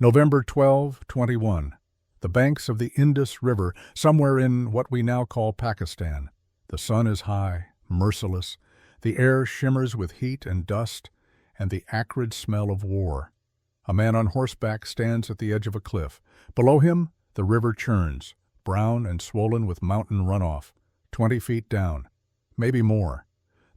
November 21. The banks of the Indus River, somewhere in what we now call Pakistan. The sun is high, merciless. The air shimmers with heat and dust, and the acrid smell of war. A man on horseback stands at the edge of a cliff. Below him, the river churns, brown and swollen with mountain runoff, 20 feet down, maybe more.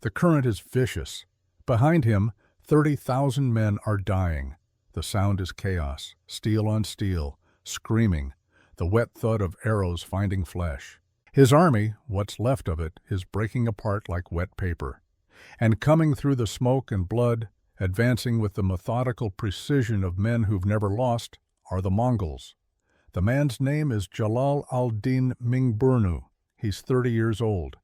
The current is vicious. Behind him, 30,000 men are dying. The sound is chaos, steel on steel, screaming, the wet thud of arrows finding flesh. His army, what's left of it, is breaking apart like wet paper. And coming through the smoke and blood, advancing with the methodical precision of men who've never lost, are the Mongols. The man's name is Jalal al-Din Mingburnu. He's 30 years old.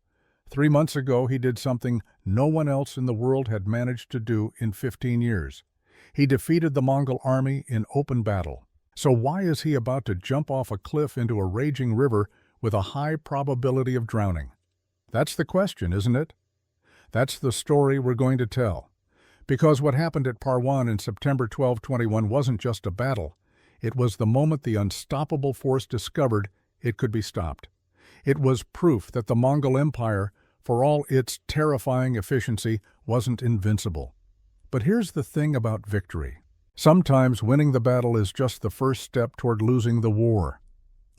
3 months ago, he did something no one else in the world had managed to do in 15 years. He defeated the Mongol army in open battle. So why is he about to jump off a cliff into a raging river with a high probability of drowning? That's the question, isn't it? That's the story we're going to tell. Because what happened at Parwan in September 1221 wasn't just a battle. It was the moment the unstoppable force discovered it could be stopped. It was proof that the Mongol Empire, for all its terrifying efficiency, wasn't invincible. But here's the thing about victory. Sometimes winning the battle is just the first step toward losing the war.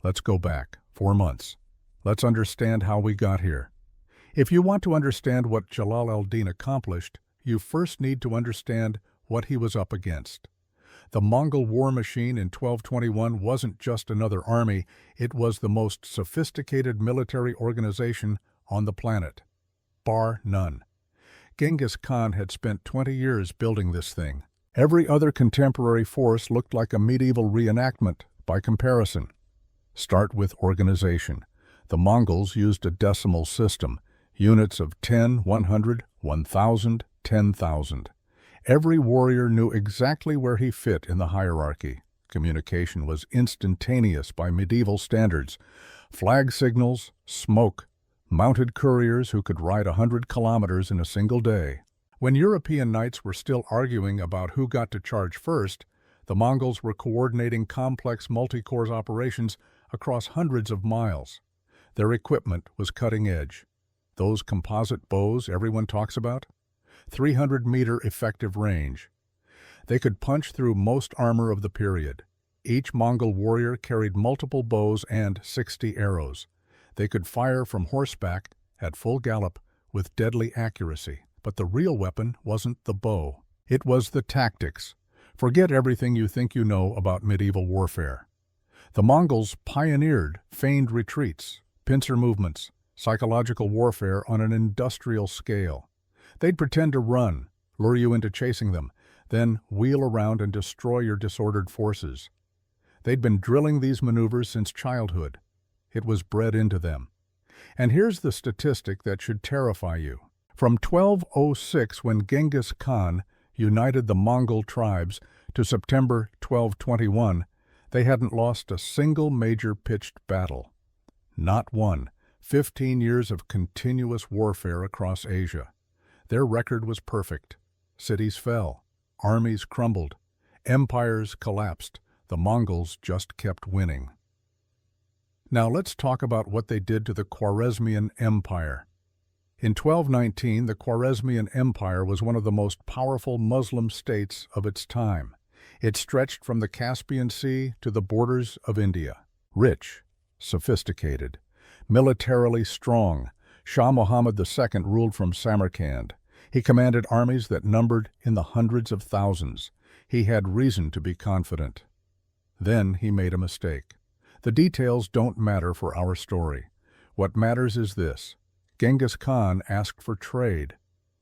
Let's go back 4 months. Let's understand how we got here. If you want to understand what Jalal al-Din accomplished, you first need to understand what he was up against. The Mongol war machine in 1221 wasn't just another army, it was the most sophisticated military organization on the planet, bar none. Genghis Khan had spent 20 years building this thing. Every other contemporary force looked like a medieval reenactment by comparison. Start with organization. The Mongols used a decimal system, units of 10, 100, 1,000, 10,000. Every warrior knew exactly where he fit in the hierarchy. Communication was instantaneous by medieval standards. Flag signals, smoke, mounted couriers who could ride 100 kilometers in a single day. When European knights were still arguing about who got to charge first, the Mongols were coordinating complex multi-corps operations across hundreds of miles. Their equipment was cutting edge. Those composite bows everyone talks about? 300-meter effective range. They could punch through most armor of the period. Each Mongol warrior carried multiple bows and 60 arrows. They could fire from horseback at full gallop with deadly accuracy. But the real weapon wasn't the bow. It was the tactics. Forget everything you think you know about medieval warfare. The Mongols pioneered feigned retreats, pincer movements, psychological warfare on an industrial scale. They'd pretend to run, lure you into chasing them, then wheel around and destroy your disordered forces. They'd been drilling these maneuvers since childhood. It was bred into them. And here's the statistic that should terrify you. From 1206, when Genghis Khan united the Mongol tribes, to September 1221, they hadn't lost a single major pitched battle. Not one. 15 years of continuous warfare across Asia. Their record was perfect. Cities fell. Armies crumbled. Empires collapsed. The Mongols just kept winning. Now let's talk about what they did to the Khwarezmian Empire. In 1219, the Khwarezmian Empire was one of the most powerful Muslim states of its time. It stretched from the Caspian Sea to the borders of India. Rich, sophisticated, militarily strong, Shah Muhammad II ruled from Samarkand. He commanded armies that numbered in the hundreds of thousands. He had reason to be confident. Then he made a mistake. The details don't matter for our story. What matters is this. Genghis Khan asked for trade.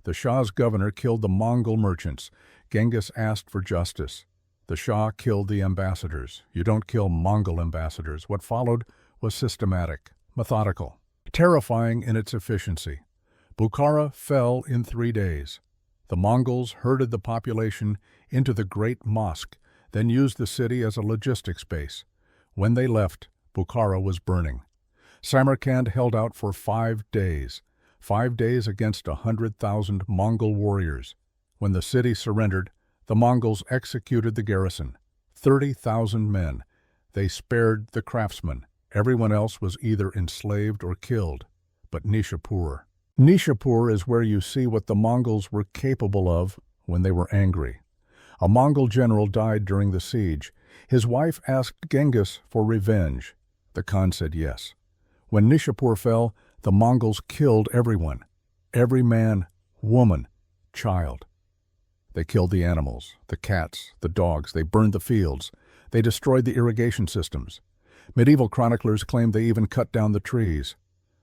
The Shah's governor killed the Mongol merchants. Genghis asked for justice. The Shah killed the ambassadors. You don't kill Mongol ambassadors. What followed was systematic, methodical, terrifying in its efficiency. Bukhara fell in 3 days. The Mongols herded the population into the Great Mosque, then used the city as a logistics base. When they left, Bukhara was burning. Samarkand held out for 5 days. 5 days against 100,000 Mongol warriors. When the city surrendered, the Mongols executed the garrison. 30,000 men. They spared the craftsmen. Everyone else was either enslaved or killed. But Nishapur. Nishapur is where you see what the Mongols were capable of when they were angry. A Mongol general died during the siege. His wife asked Genghis for revenge. The Khan said yes. When Nishapur fell, the Mongols killed everyone. Every man, woman, child. They killed the animals, the cats, the dogs. They burned the fields. They destroyed the irrigation systems. Medieval chroniclers claim they even cut down the trees.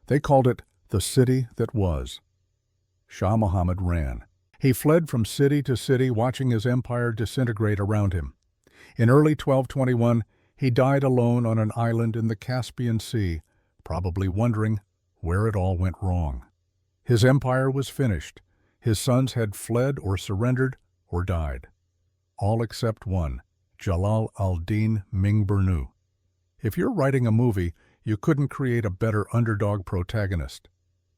They called it the city that was. Shah Muhammad ran. He fled from city to city, watching his empire disintegrate around him. In early 1221, he died alone on an island in the Caspian Sea, probably wondering where it all went wrong. His empire was finished. His sons had fled or surrendered or died. All except one, Jalal al-Din Mingburnu. If you're writing a movie, you couldn't create a better underdog protagonist.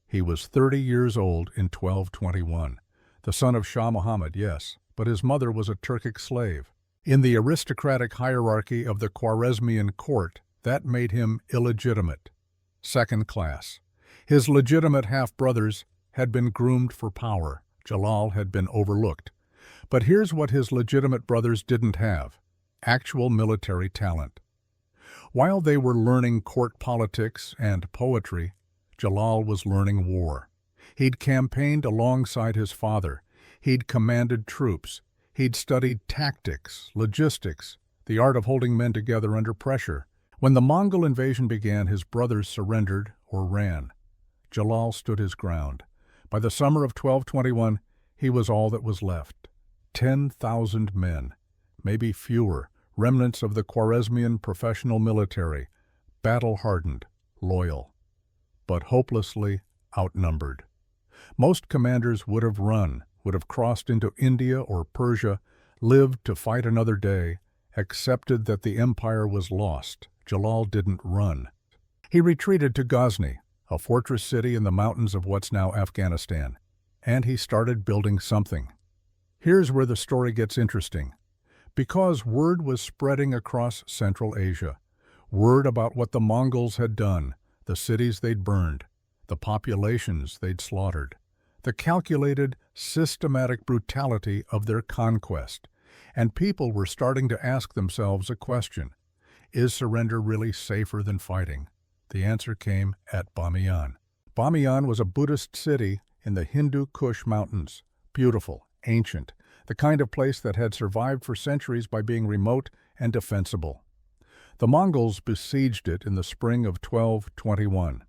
He was 30 years old in 1221. The son of Shah Muhammad, yes, but his mother was a Turkic slave. In the aristocratic hierarchy of the Khwarezmian court, that made him illegitimate, second class. His legitimate half-brothers had been groomed for power. Jalal had been overlooked. But here's what his legitimate brothers didn't have: actual military talent. While they were learning court politics and poetry, Jalal was learning war. He'd campaigned alongside his father. He'd commanded troops. He'd studied tactics, logistics, the art of holding men together under pressure. When the Mongol invasion began, his brothers surrendered or ran. Jalal stood his ground. By the summer of 1221, he was all that was left. 10,000 men, maybe fewer, remnants of the Khwarezmian professional military, battle-hardened, loyal, but hopelessly outnumbered. Most commanders would have run, would have crossed into India or Persia, lived to fight another day, accepted that the empire was lost. Jalal didn't run. He retreated to Ghazni, a fortress city in the mountains of what's now Afghanistan, and he started building something. Here's where the story gets interesting. Because word was spreading across Central Asia, word about what the Mongols had done, the cities they'd burned, the populations they'd slaughtered, the calculated, systematic brutality of their conquest, and people were starting to ask themselves a question: is surrender really safer than fighting? The answer came at Bamiyan. Bamiyan was a Buddhist city in the Hindu Kush Mountains, beautiful, ancient, the kind of place that had survived for centuries by being remote and defensible. The Mongols besieged it in the spring of 1221.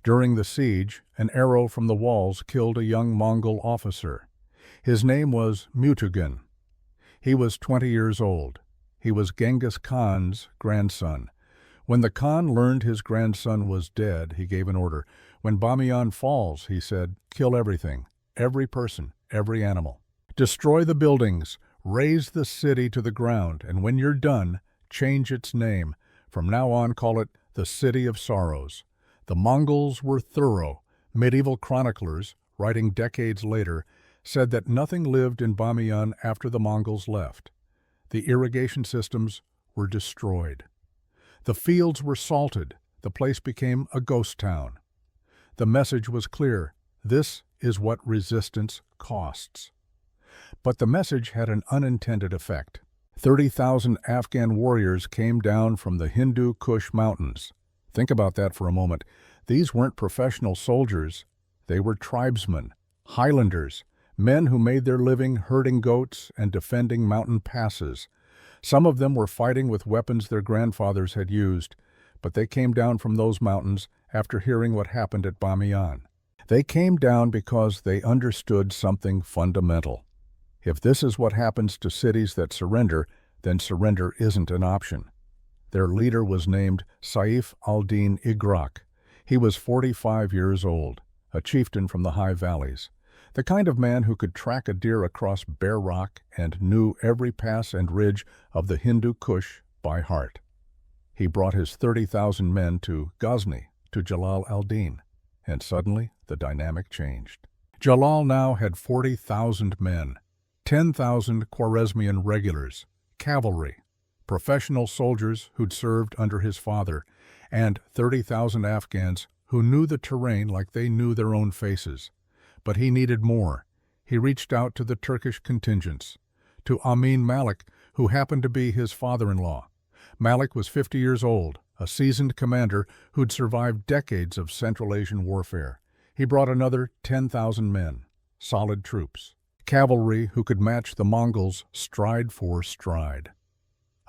During the siege, an arrow from the walls killed a young Mongol officer. His name was Mutugan. He was 20 years old. He was Genghis Khan's grandson. When the Khan learned his grandson was dead, he gave an order. When Bamiyan falls, he said, kill everything, every person, every animal. Destroy the buildings, raze the city to the ground, and when you're done, change its name. From now on, call it the City of Sorrows. The Mongols were thorough. Medieval chroniclers, writing decades later, said that nothing lived in Bamiyan after the Mongols left. The irrigation systems were destroyed. The fields were salted. The place became a ghost town. The message was clear: this is what resistance costs. But the message had an unintended effect. 30,000 Afghan warriors came down from the Hindu Kush Mountains. Think about that for a moment. These weren't professional soldiers. They were tribesmen, highlanders, men who made their living herding goats and defending mountain passes. Some of them were fighting with weapons their grandfathers had used, but they came down from those mountains after hearing what happened at Bamiyan. They came down because they understood something fundamental. If this is what happens to cities that surrender, then surrender isn't an option. Their leader was named Saif al-Din Igrak. He was 45 years old, a chieftain from the high valleys, the kind of man who could track a deer across bare rock and knew every pass and ridge of the Hindu Kush by heart. He brought his 30,000 men to Ghazni, to Jalal al-Din, and suddenly the dynamic changed. Jalal now had 40,000 men, 10,000 Khwarezmian regulars, cavalry, professional soldiers who'd served under his father, and 30,000 Afghans who knew the terrain like they knew their own faces. But he needed more. He reached out to the Turkish contingents, to Amin Malik, who happened to be his father-in-law. Malik was 50 years old, a seasoned commander who'd survived decades of Central Asian warfare. He brought another 10,000 men, solid troops, cavalry who could match the Mongols stride for stride.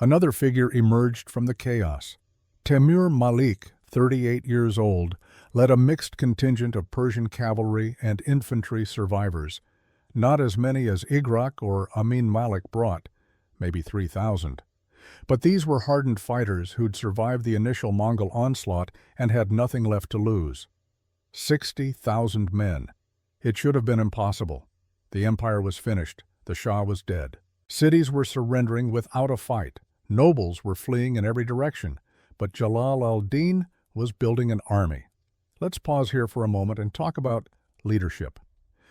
Another figure emerged from the chaos. Temur Malik, 38 years old, led a mixed contingent of Persian cavalry and infantry survivors, not as many as Igrak or Amin Malik brought, maybe 3,000. But these were hardened fighters who'd survived the initial Mongol onslaught and had nothing left to lose. 60,000 men. It should have been impossible. The empire was finished. The Shah was dead. Cities were surrendering without a fight. Nobles were fleeing in every direction. But Jalal al-Din was building an army. Let's pause here for a moment and talk about leadership.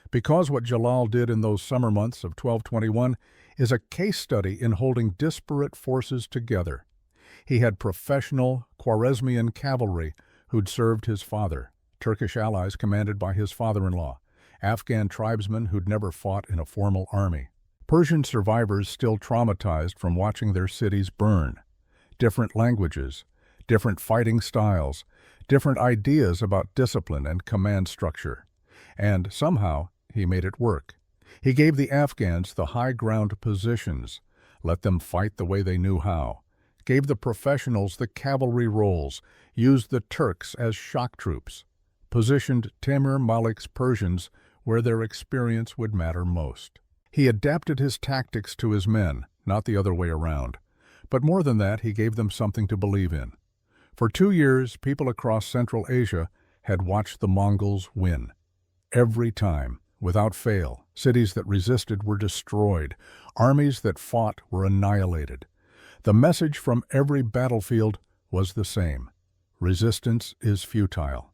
Because what Jalal did in those summer months of 1221 is a case study in holding disparate forces together. He had professional Khwarezmian cavalry who'd served his father, Turkish allies commanded by his father-in-law, Afghan tribesmen who'd never fought in a formal army, Persian survivors still traumatized from watching their cities burn, different languages, different fighting styles, different ideas about discipline and command structure. And somehow, he made it work. He gave the Afghans the high ground positions, let them fight the way they knew how, gave the professionals the cavalry roles, used the Turks as shock troops, positioned Temur Malik's Persians where their experience would matter most. He adapted his tactics to his men, not the other way around. But more than that, he gave them something to believe in. For 2 years, people across Central Asia had watched the Mongols win. Every time, without fail, cities that resisted were destroyed. Armies that fought were annihilated. The message from every battlefield was the same. Resistance is futile.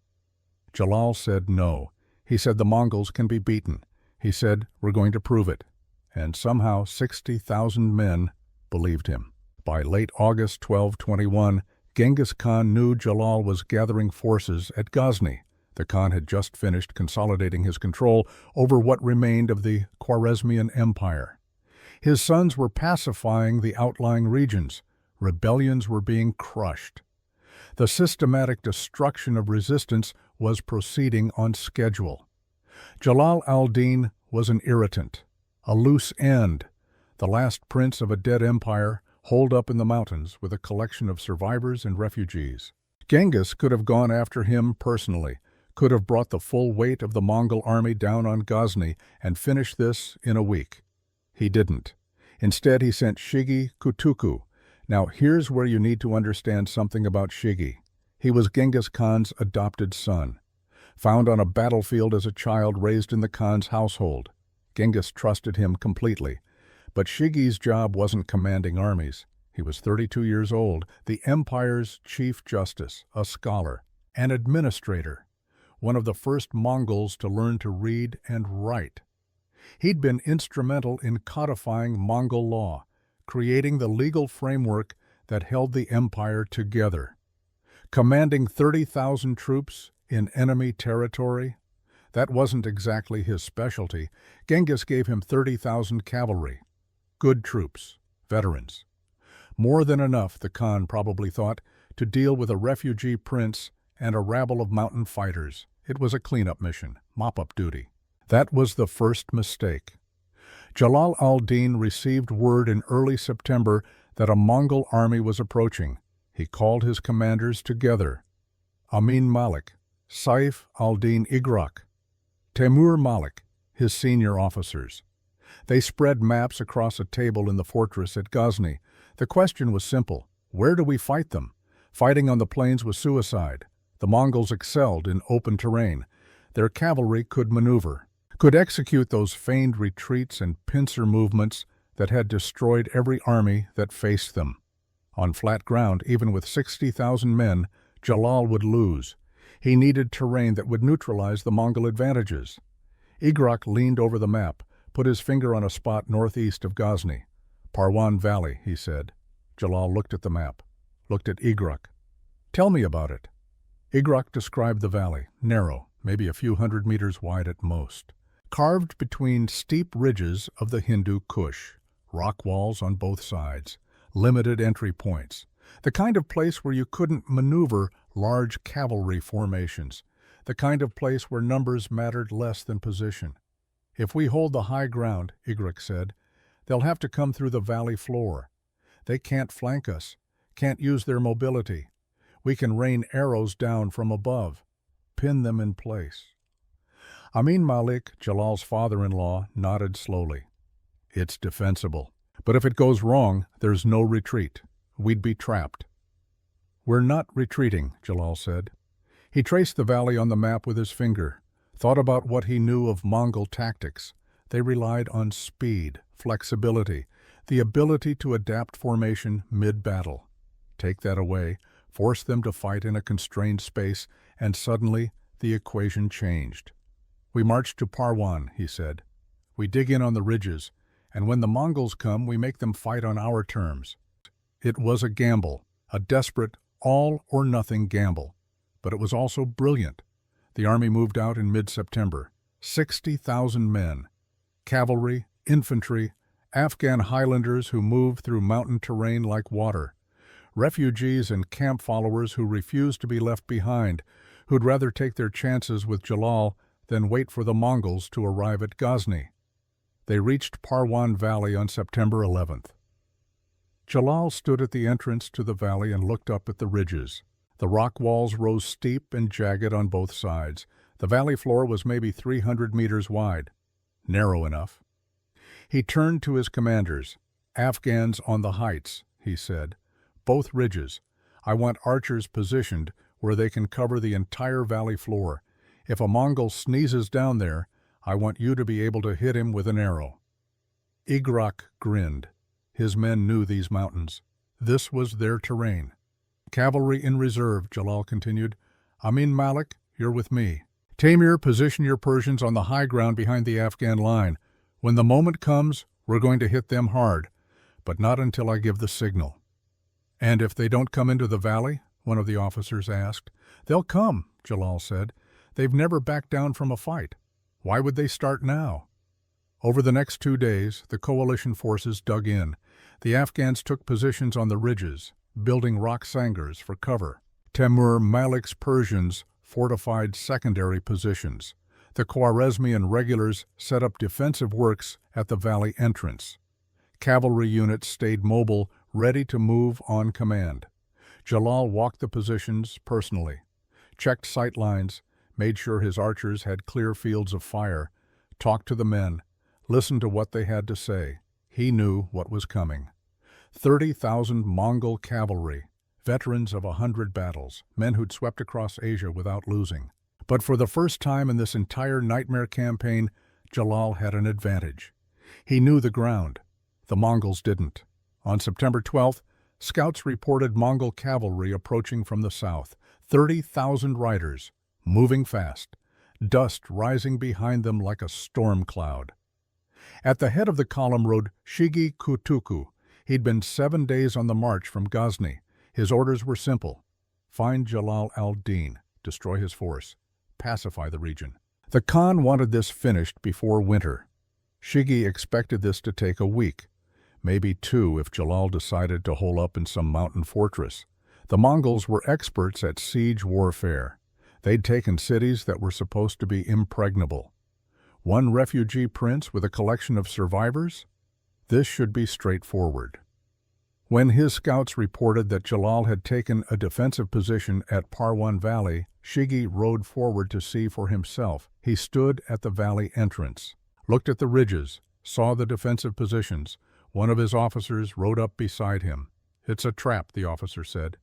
Jalal said no. He said the Mongols can be beaten. He said, we're going to prove it. And somehow 60,000 men believed him. By late August 1221, Genghis Khan knew Jalal was gathering forces at Ghazni. The Khan had just finished consolidating his control over what remained of the Khwarezmian Empire. His sons were pacifying the outlying regions. Rebellions were being crushed. The systematic destruction of resistance was proceeding on schedule. Jalal al-Din was an irritant, a loose end, the last prince of a dead empire holed up in the mountains with a collection of survivors and refugees. Genghis could have gone after him personally, could have brought the full weight of the Mongol army down on Ghazni and finished this in a week. He didn't. Instead, he sent Shigi Kutuku. Now, here's where you need to understand something about Shigi. He was Genghis Khan's adopted son. Found on a battlefield as a child raised in the Khan's household. Genghis trusted him completely. But Shigi's job wasn't commanding armies. He was 32 years old, the empire's chief justice, a scholar, an administrator, one of the first Mongols to learn to read and write. He'd been instrumental in codifying Mongol law, creating the legal framework that held the empire together. Commanding 30,000 troops in enemy territory, that wasn't exactly his specialty. Genghis gave him 30,000 cavalry. Good troops, veterans. More than enough, the Khan probably thought, to deal with a refugee prince and a rabble of mountain fighters. It was a cleanup mission, mop-up duty. That was the first mistake. Jalal al-Din received word in early September that a Mongol army was approaching. He called his commanders together. Amin Malik, Saif al-Din Igrak, Temur Malik, his senior officers. They spread maps across a table in the fortress at Ghazni. The question was simple. Where do we fight them? Fighting on the plains was suicide. The Mongols excelled in open terrain. Their cavalry could maneuver, could execute those feigned retreats and pincer movements that had destroyed every army that faced them. On flat ground, even with 60,000 men, Jalal would lose. He needed terrain that would neutralize the Mongol advantages. Igrak leaned over the map, put his finger on a spot northeast of Ghazni. Parwan Valley, he said. Jalal looked at the map, looked at Igrak. "Tell me about it." Igrak described the valley, narrow, maybe a few hundred meters wide at most, carved between steep ridges of the Hindu Kush, rock walls on both sides, limited entry points, the kind of place where you couldn't maneuver large cavalry formations, the kind of place where numbers mattered less than position. "If we hold the high ground," Igrak said, "they'll have to come through the valley floor. They can't flank us, can't use their mobility. We can rain arrows down from above, pin them in place." Amin Malik, Jalal's father-in-law, nodded slowly. "It's defensible. But if it goes wrong, there's no retreat. We'd be trapped." "We're not retreating," Jalal said. He traced the valley on the map with his finger, thought about what he knew of Mongol tactics. They relied on speed, flexibility, the ability to adapt formation mid-battle. Take that away, force them to fight in a constrained space, and suddenly the equation changed. "We march to Parwan," he said. "We dig in on the ridges, and when the Mongols come, we make them fight on our terms." It was a gamble, a desperate, all-or-nothing gamble, but it was also brilliant. The army moved out in mid-September, 60,000 men, cavalry, infantry, Afghan Highlanders who moved through mountain terrain like water, refugees and camp followers who refused to be left behind, who'd rather take their chances with Jalal than wait for the Mongols to arrive at Ghazni. They reached Parwan Valley on September 11th. Jalal stood at the entrance to the valley and looked up at the ridges. The rock walls rose steep and jagged on both sides. The valley floor was maybe 300 meters wide, narrow enough. He turned to his commanders. "Afghans on the heights," he said. "Both ridges. I want archers positioned where they can cover the entire valley floor. If a Mongol sneezes down there, I want you to be able to hit him with an arrow." Igrak grinned. His men knew these mountains. This was their terrain. "Cavalry in reserve," Jalal continued. "Amin Malik, you're with me. Tamir, position your Persians on the high ground behind the Afghan line. When the moment comes, we're going to hit them hard, but not until I give the signal." "And if they don't come into the valley?" one of the officers asked. "They'll come," Jalal said. "They've never backed down from a fight. Why would they start now?" Over the next 2 days, the coalition forces dug in. The Afghans took positions on the ridges, building rock sangars for cover. Temur Malik's Persians fortified secondary positions. The Khwarezmian regulars set up defensive works at the valley entrance. Cavalry units stayed mobile, ready to move on command. Jalal walked the positions personally, checked sight lines, made sure his archers had clear fields of fire, talked to the men, listened to what they had to say. He knew what was coming. 30,000 Mongol cavalry, veterans of 100 battles, men who'd swept across Asia without losing. But for the first time in this entire nightmare campaign, Jalal had an advantage. He knew the ground. The Mongols didn't. On September 12th, scouts reported Mongol cavalry approaching from the south, 30,000 riders, moving fast, dust rising behind them like a storm cloud. At the head of the column rode Shigi Kutuku. He'd been 7 days on the march from Ghazni. His orders were simple: find Jalal al-Din, destroy his force, pacify the region. The Khan wanted this finished before winter. Shigi expected this to take a week, maybe 2 if Jalal decided to hole up in some mountain fortress. The Mongols were experts at siege warfare. They'd taken cities that were supposed to be impregnable. One refugee prince with a collection of survivors? This should be straightforward. When his scouts reported that Jalal had taken a defensive position at Parwan Valley, Shigi rode forward to see for himself. He stood at the valley entrance, looked at the ridges, saw the defensive positions. One of his officers rode up beside him. "It's a trap," the officer said.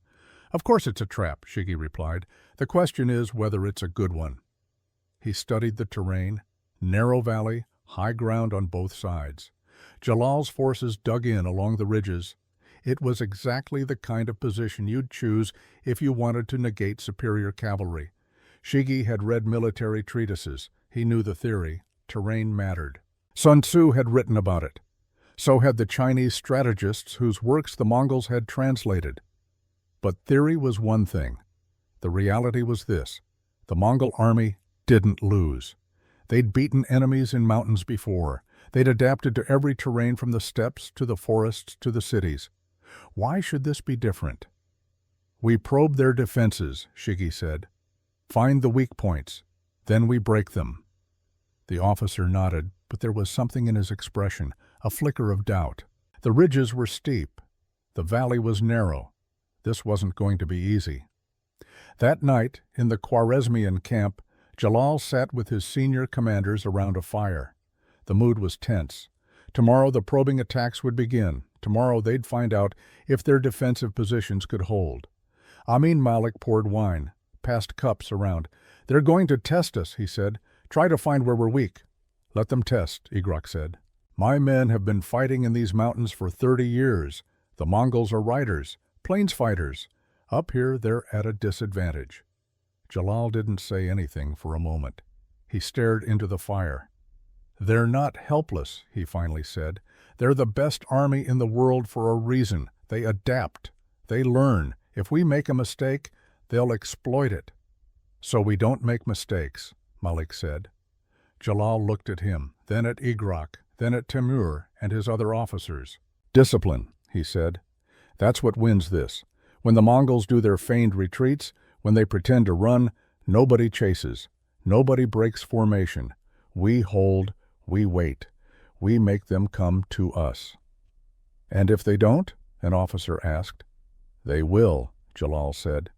"Of course it's a trap," Shigi replied. "The question is whether it's a good one." He studied the terrain. Narrow valley, high ground on both sides. Jalal's forces dug in along the ridges. It was exactly the kind of position you'd choose if you wanted to negate superior cavalry. Shigi had read military treatises. He knew the theory. Terrain mattered. Sun Tzu had written about it. So had the Chinese strategists whose works the Mongols had translated. But theory was one thing. The reality was this: the Mongol army didn't lose. They'd beaten enemies in mountains before. They'd adapted to every terrain from the steppes to the forests to the cities. Why should this be different? "We probe their defenses," Shigi said. "Find the weak points. Then we break them." The officer nodded, but there was something in his expression, a flicker of doubt. The ridges were steep. The valley was narrow. This wasn't going to be easy. That night, in the Khwarezmian camp, Jalal sat with his senior commanders around a fire. The mood was tense. Tomorrow the probing attacks would begin. Tomorrow they'd find out if their defensive positions could hold. Amin Malik poured wine, passed cups around. "They're going to test us," he said. "Try to find where we're weak." "Let them test," Igrak said. "My men have been fighting in these mountains for 30 years. The Mongols are riders, plains fighters. Up here they're at a disadvantage." Jalal didn't say anything for a moment. He stared into the fire. "They're not helpless," he finally said. "They're the best army in the world for a reason. They adapt. They learn. If we make a mistake, they'll exploit it." "So we don't make mistakes," Malik said. Jalal looked at him, then at Igrak, then at Timur and his other officers. "Discipline," he said. "That's what wins this. When the Mongols do their feigned retreats, when they pretend to run, nobody chases. Nobody breaks formation. We hold, we wait. We make them come to us." "And if they don't?" an officer asked. "They will," Jalal said,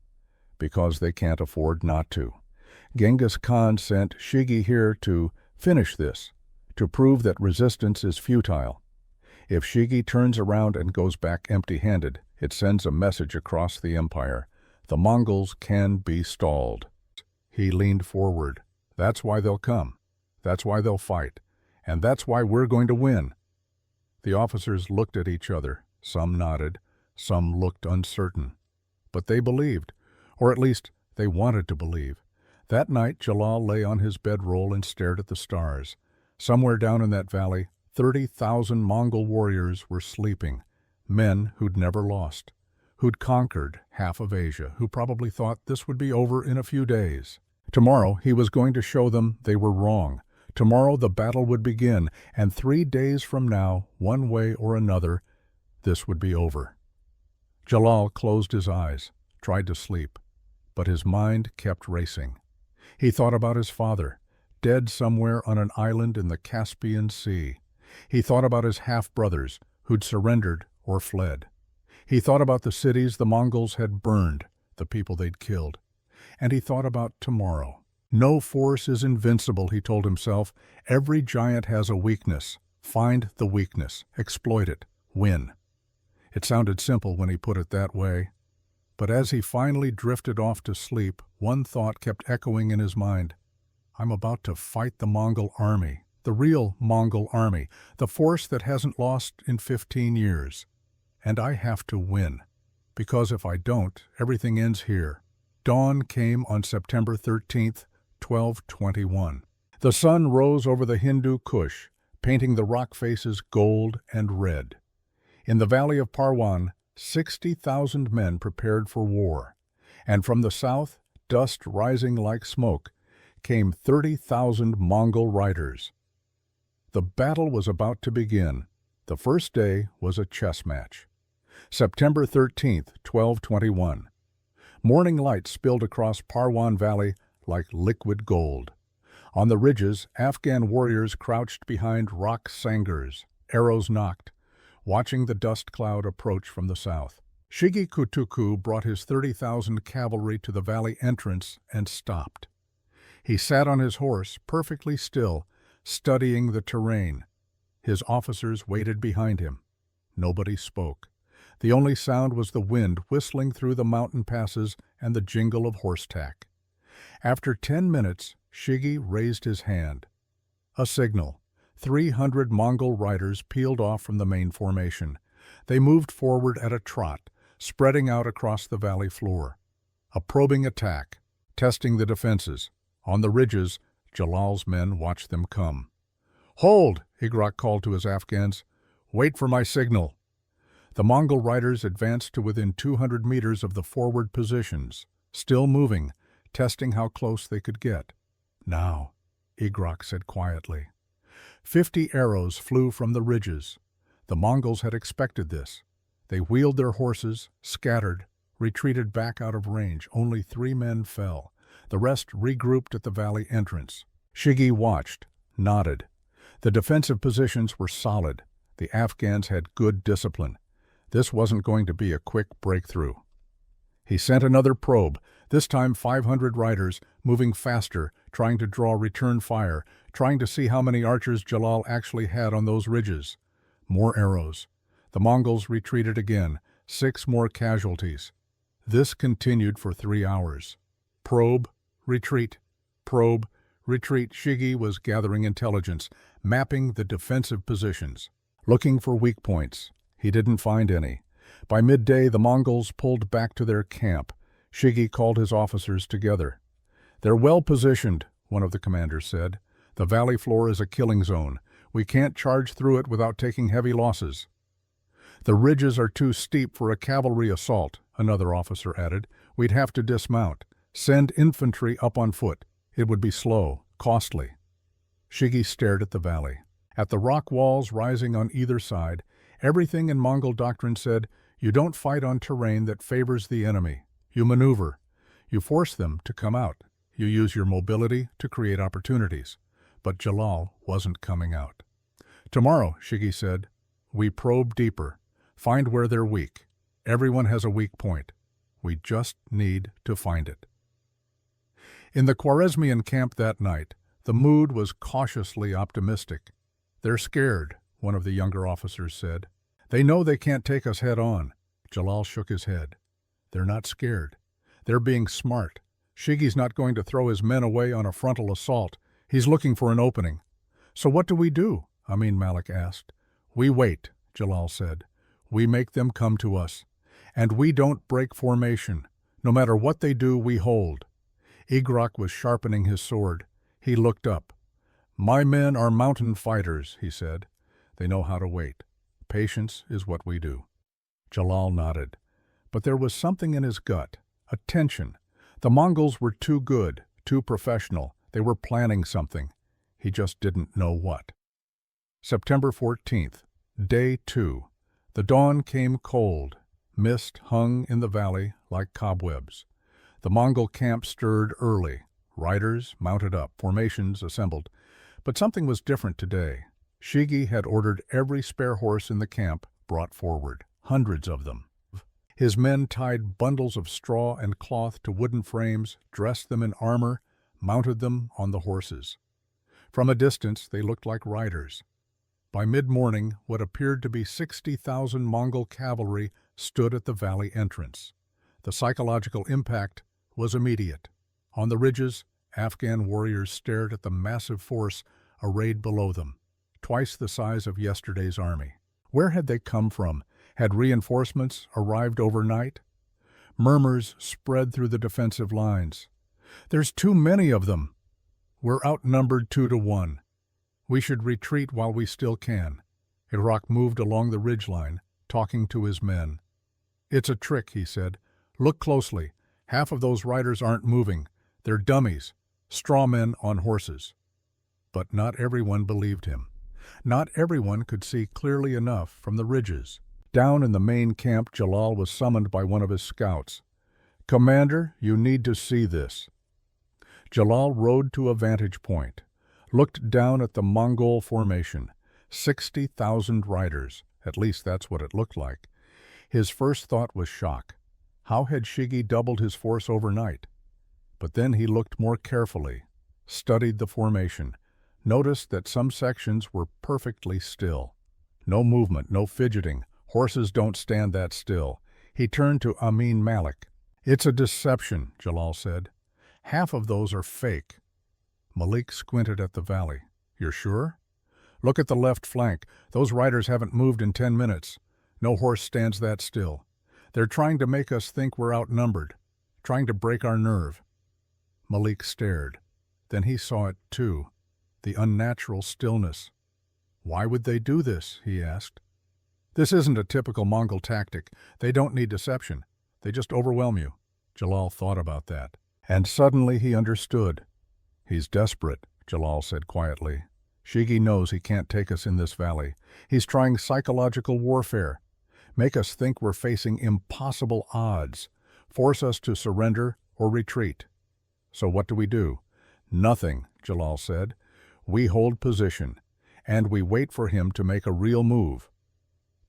"because they can't afford not to. Genghis Khan sent Shigi here to finish this, to prove that resistance is futile. If Shigi turns around and goes back empty-handed, it sends a message across the empire. The Mongols can be stalled." He leaned forward. "That's why they'll come. That's why they'll fight. And that's why we're going to win." The officers looked at each other. Some nodded. Some looked uncertain. But they believed, or at least they wanted to believe. That night Jalal lay on his bedroll and stared at the stars. Somewhere down in that valley, 30,000 Mongol warriors were sleeping, men who'd never lost, who'd conquered half of Asia, who probably thought this would be over in a few days. Tomorrow he was going to show them they were wrong. Tomorrow the battle would begin, and 3 days from now, one way or another, this would be over. Jalal closed his eyes, tried to sleep, but his mind kept racing. He thought about his father, dead somewhere on an island in the Caspian Sea. He thought about his half-brothers, who'd surrendered or fled. He thought about the cities the Mongols had burned, the people they'd killed. And he thought about tomorrow. No force is invincible, he told himself. Every giant has a weakness. Find the weakness, exploit it, win. It sounded simple when he put it that way. But as he finally drifted off to sleep, one thought kept echoing in his mind. I'm about to fight the Mongol army, the real Mongol army, the force that hasn't lost in 15 years. And I have to win, because if I don't, everything ends here. Dawn came on September 13th, 1221. The sun rose over the Hindu Kush, painting the rock faces gold and red. In the valley of Parwan, 60,000 men prepared for war, and from the south, dust rising like smoke, came 30,000 Mongol riders. The battle was about to begin. The first day was a chess match. September 13th, 1221. Morning light spilled across Parwan Valley like liquid gold. On the ridges, Afghan warriors crouched behind rock sangars, arrows nocked, watching the dust cloud approach from the south. Shigi Kutuku brought his 30,000 cavalry to the valley entrance and stopped. He sat on his horse, perfectly still, studying the terrain. His officers waited behind him. Nobody spoke. The only sound was the wind whistling through the mountain passes and the jingle of horse tack. After 10 minutes, Shigi raised his hand. A signal. 300 Mongol riders peeled off from the main formation. They moved forward at a trot, spreading out across the valley floor. A probing attack, testing the defenses. On the ridges, Jalal's men watched them come. "Hold!" Igrak called to his Afghans. Wait for my signal." The Mongol riders advanced to within 200 meters of the forward positions, still moving, testing how close they could get. "Now," Igrak said quietly. 50 arrows flew from the ridges. The Mongols had expected this. They wheeled their horses, scattered, retreated back out of range. Only 3 men fell. The rest regrouped at the valley entrance. Shigi watched, nodded. The defensive positions were solid. The Afghans had good discipline. This wasn't going to be a quick breakthrough. He sent another probe, this time 500 riders, moving faster, trying to draw return fire, trying to see how many archers Jalal actually had on those ridges. More arrows. The Mongols retreated again, 6 more casualties. This continued for 3 hours. Probe, retreat, probe, retreat. Shigi was gathering intelligence, mapping the defensive positions, looking for weak points. He didn't find any. By midday, the Mongols pulled back to their camp. Shigi called his officers together. "They're well positioned," one of the commanders said. "The valley floor is a killing zone. We can't charge through it without taking heavy losses." "The ridges are too steep for a cavalry assault," another officer added. "We'd have to dismount. Send infantry up on foot. It would be slow, costly." Shigi stared at the valley. At the rock walls rising on either side, everything in Mongol doctrine said, you don't fight on terrain that favors the enemy. You maneuver. You force them to come out. You use your mobility to create opportunities. But Jalal wasn't coming out. "Tomorrow," Shigi said, "we probe deeper. Find where they're weak. Everyone has a weak point. We just need to find it." In the Khwarezmian camp that night, the mood was cautiously optimistic. "They're scared," one of the younger officers said. "They know they can't take us head on." Jalal shook his head. "They're not scared. They're being smart. Shigi's not going to throw his men away on a frontal assault. He's looking for an opening." "So what do we do?" Amin Malik asked. "We wait," Jalal said. "We make them come to us. And we don't break formation. No matter what they do, we hold." Igrak was sharpening his sword. He looked up. "My men are mountain fighters," he said. "They know how to wait. Patience is what we do." Jalal nodded. But there was something in his gut, a tension. The Mongols were too good, too professional. They were planning something. He just didn't know what. September 14th, Day 2. The dawn came cold. Mist hung in the valley like cobwebs. The Mongol camp stirred early. Riders mounted up, formations assembled. But something was different today. Shigi had ordered every spare horse in the camp brought forward, hundreds of them. His men tied bundles of straw and cloth to wooden frames, dressed them in armor, mounted them on the horses. From a distance, they looked like riders. By mid-morning, what appeared to be 60,000 Mongol cavalry stood at the valley entrance. The psychological impact was immediate. On the ridges, Afghan warriors stared at the massive force arrayed below them, twice the size of yesterday's army. Where had they come from? Had reinforcements arrived overnight? Murmurs spread through the defensive lines. "There's too many of them. We're outnumbered 2-1. We should retreat while we still can." Igrak moved along the ridgeline, talking to his men. "It's a trick," he said. "Look closely. Half of those riders aren't moving. They're dummies, straw men on horses." But not everyone believed him. Not everyone could see clearly enough from the ridges. Down in the main camp, Jalal was summoned by one of his scouts. "Commander, you need to see this." Jalal rode to a vantage point, looked down at the Mongol formation. 60,000 riders, at least that's what it looked like. His first thought was shock. How had Shigi doubled his force overnight? But then he looked more carefully, studied the formation, noticed that some sections were perfectly still. No movement, no fidgeting. Horses don't stand that still. He turned to Amin Malik. "It's a deception," Jalal said. "Half of those are fake." Malik squinted at the valley. "You're sure?" "Look at the left flank. Those riders haven't moved in 10 minutes. No horse stands that still. They're trying to make us think we're outnumbered, trying to break our nerve." Malik stared. Then he saw it too, the unnatural stillness. "Why would they do this?" he asked. This isn't a typical Mongol tactic. They don't need deception. They just overwhelm you. Jalal thought about that. And suddenly he understood. He's desperate, Jalal said quietly. Shigi knows he can't take us in this valley. He's trying psychological warfare. Make us think we're facing impossible odds. Force us to surrender or retreat. So what do? Nothing, Jalal said. We hold position, and we wait for him to make a real move.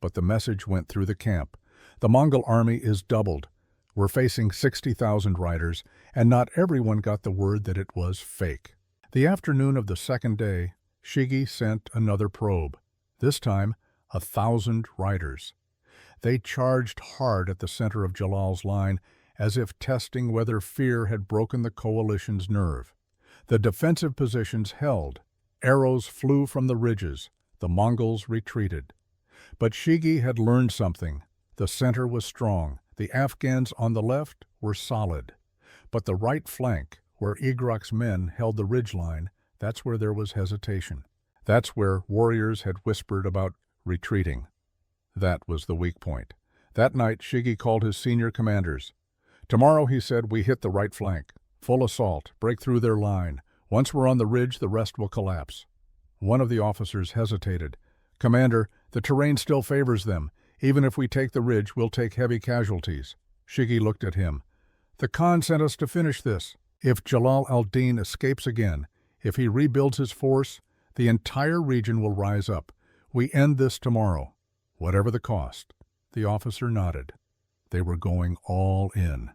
But the message went through the camp. The Mongol army is doubled. We're facing 60,000 riders, and not everyone got the word that it was fake. The afternoon of the second day, Shigi sent another probe. This time, 1,000 riders. They charged hard at the center of Jalal's line, as if testing whether fear had broken the coalition's nerve. The defensive positions held. Arrows flew from the ridges. The Mongols retreated. But Shigi had learned something. The center was strong. The Afghans on the left were solid. But the right flank, where Igrak's men held the ridgeline, that's where there was hesitation. That's where warriors had whispered about retreating. That was the weak point. That night, Shigi called his senior commanders. Tomorrow, he said, we hit the right flank. Full assault, break through their line. Once we're on the ridge, the rest will collapse. One of the officers hesitated. Commander, the terrain still favors them. Even if we take the ridge, we'll take heavy casualties. Shigi looked at him. The Khan sent us to finish this. If Jalal al-Din escapes again, if he rebuilds his force, the entire region will rise up. We end this tomorrow, whatever the cost. The officer nodded. They were going all in.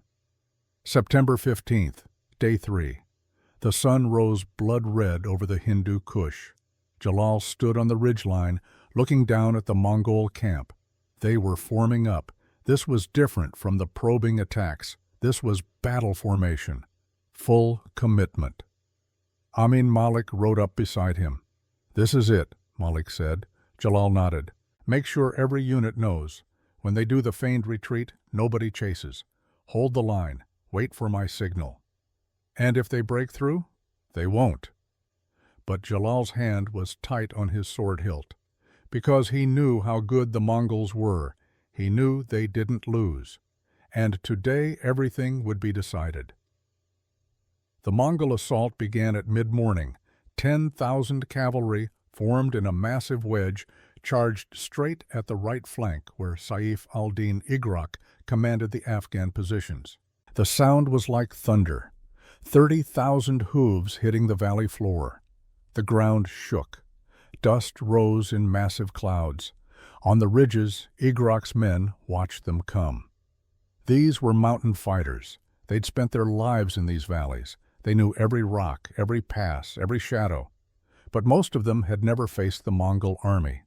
September 15th, day 3. The sun rose blood-red over the Hindu Kush. Jalal stood on the ridgeline, looking down at the Mongol camp. They were forming up. This was different from the probing attacks. This was battle formation. Full commitment. Amin Malik rode up beside him. This is it, Malik said. Jalal nodded. Make sure every unit knows. When they do the feigned retreat, nobody chases. Hold the line. Wait for my signal. And if they break through, they won't. But Jalal's hand was tight on his sword hilt. Because he knew how good the Mongols were. He knew they didn't lose. And today everything would be decided. The Mongol assault began at mid-morning. 10,000 cavalry, formed in a massive wedge, charged straight at the right flank where Saif al-Din Igrak commanded the Afghan positions. The sound was like thunder. 30,000 hooves hitting the valley floor. The ground shook. Dust rose in massive clouds. On the ridges, Igrak's men watched them come. These were mountain fighters. They'd spent their lives in these valleys. They knew every rock, every pass, every shadow. But most of them had never faced the Mongol army,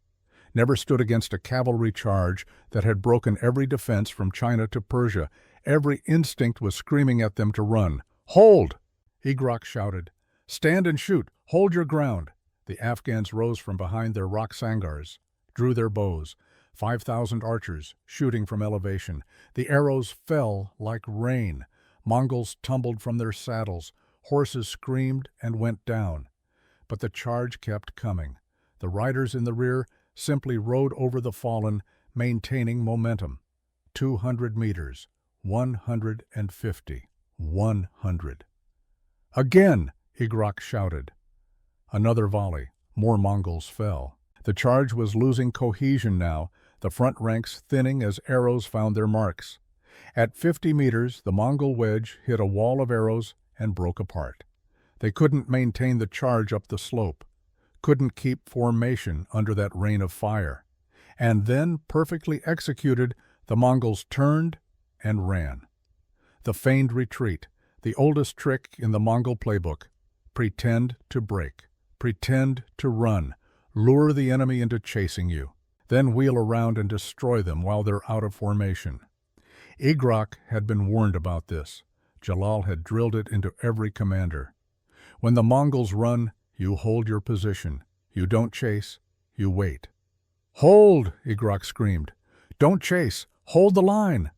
never stood against a cavalry charge that had broken every defense from China to Persia. Every instinct was screaming at them to run. "Hold!" Igrak shouted. "Stand and shoot! Hold your ground!" The Afghans rose from behind their rock sangars, drew their bows. 5,000 archers, shooting from elevation. The arrows fell like rain. Mongols tumbled from their saddles. Horses screamed and went down. But the charge kept coming. The riders in the rear simply rode over the fallen, maintaining momentum. 200 meters. 150. 100. "Again!" Igrak shouted. Another volley. More Mongols fell. The charge was losing cohesion now, the front ranks thinning as arrows found their marks. At 50 meters, the Mongol wedge hit a wall of arrows and broke apart. They couldn't maintain the charge up the slope, couldn't keep formation under that rain of fire. And then, perfectly executed, the Mongols turned and ran. The feigned retreat, the oldest trick in the Mongol playbook. Pretend to break, pretend to run, lure the enemy into chasing you, then wheel around and destroy them while they're out of formation. Igrak had been warned about this. Jalal had drilled it into every commander. When the Mongols run, you hold your position. You don't chase, you wait. "Hold!" Igrak screamed. "Don't chase! Hold the line!"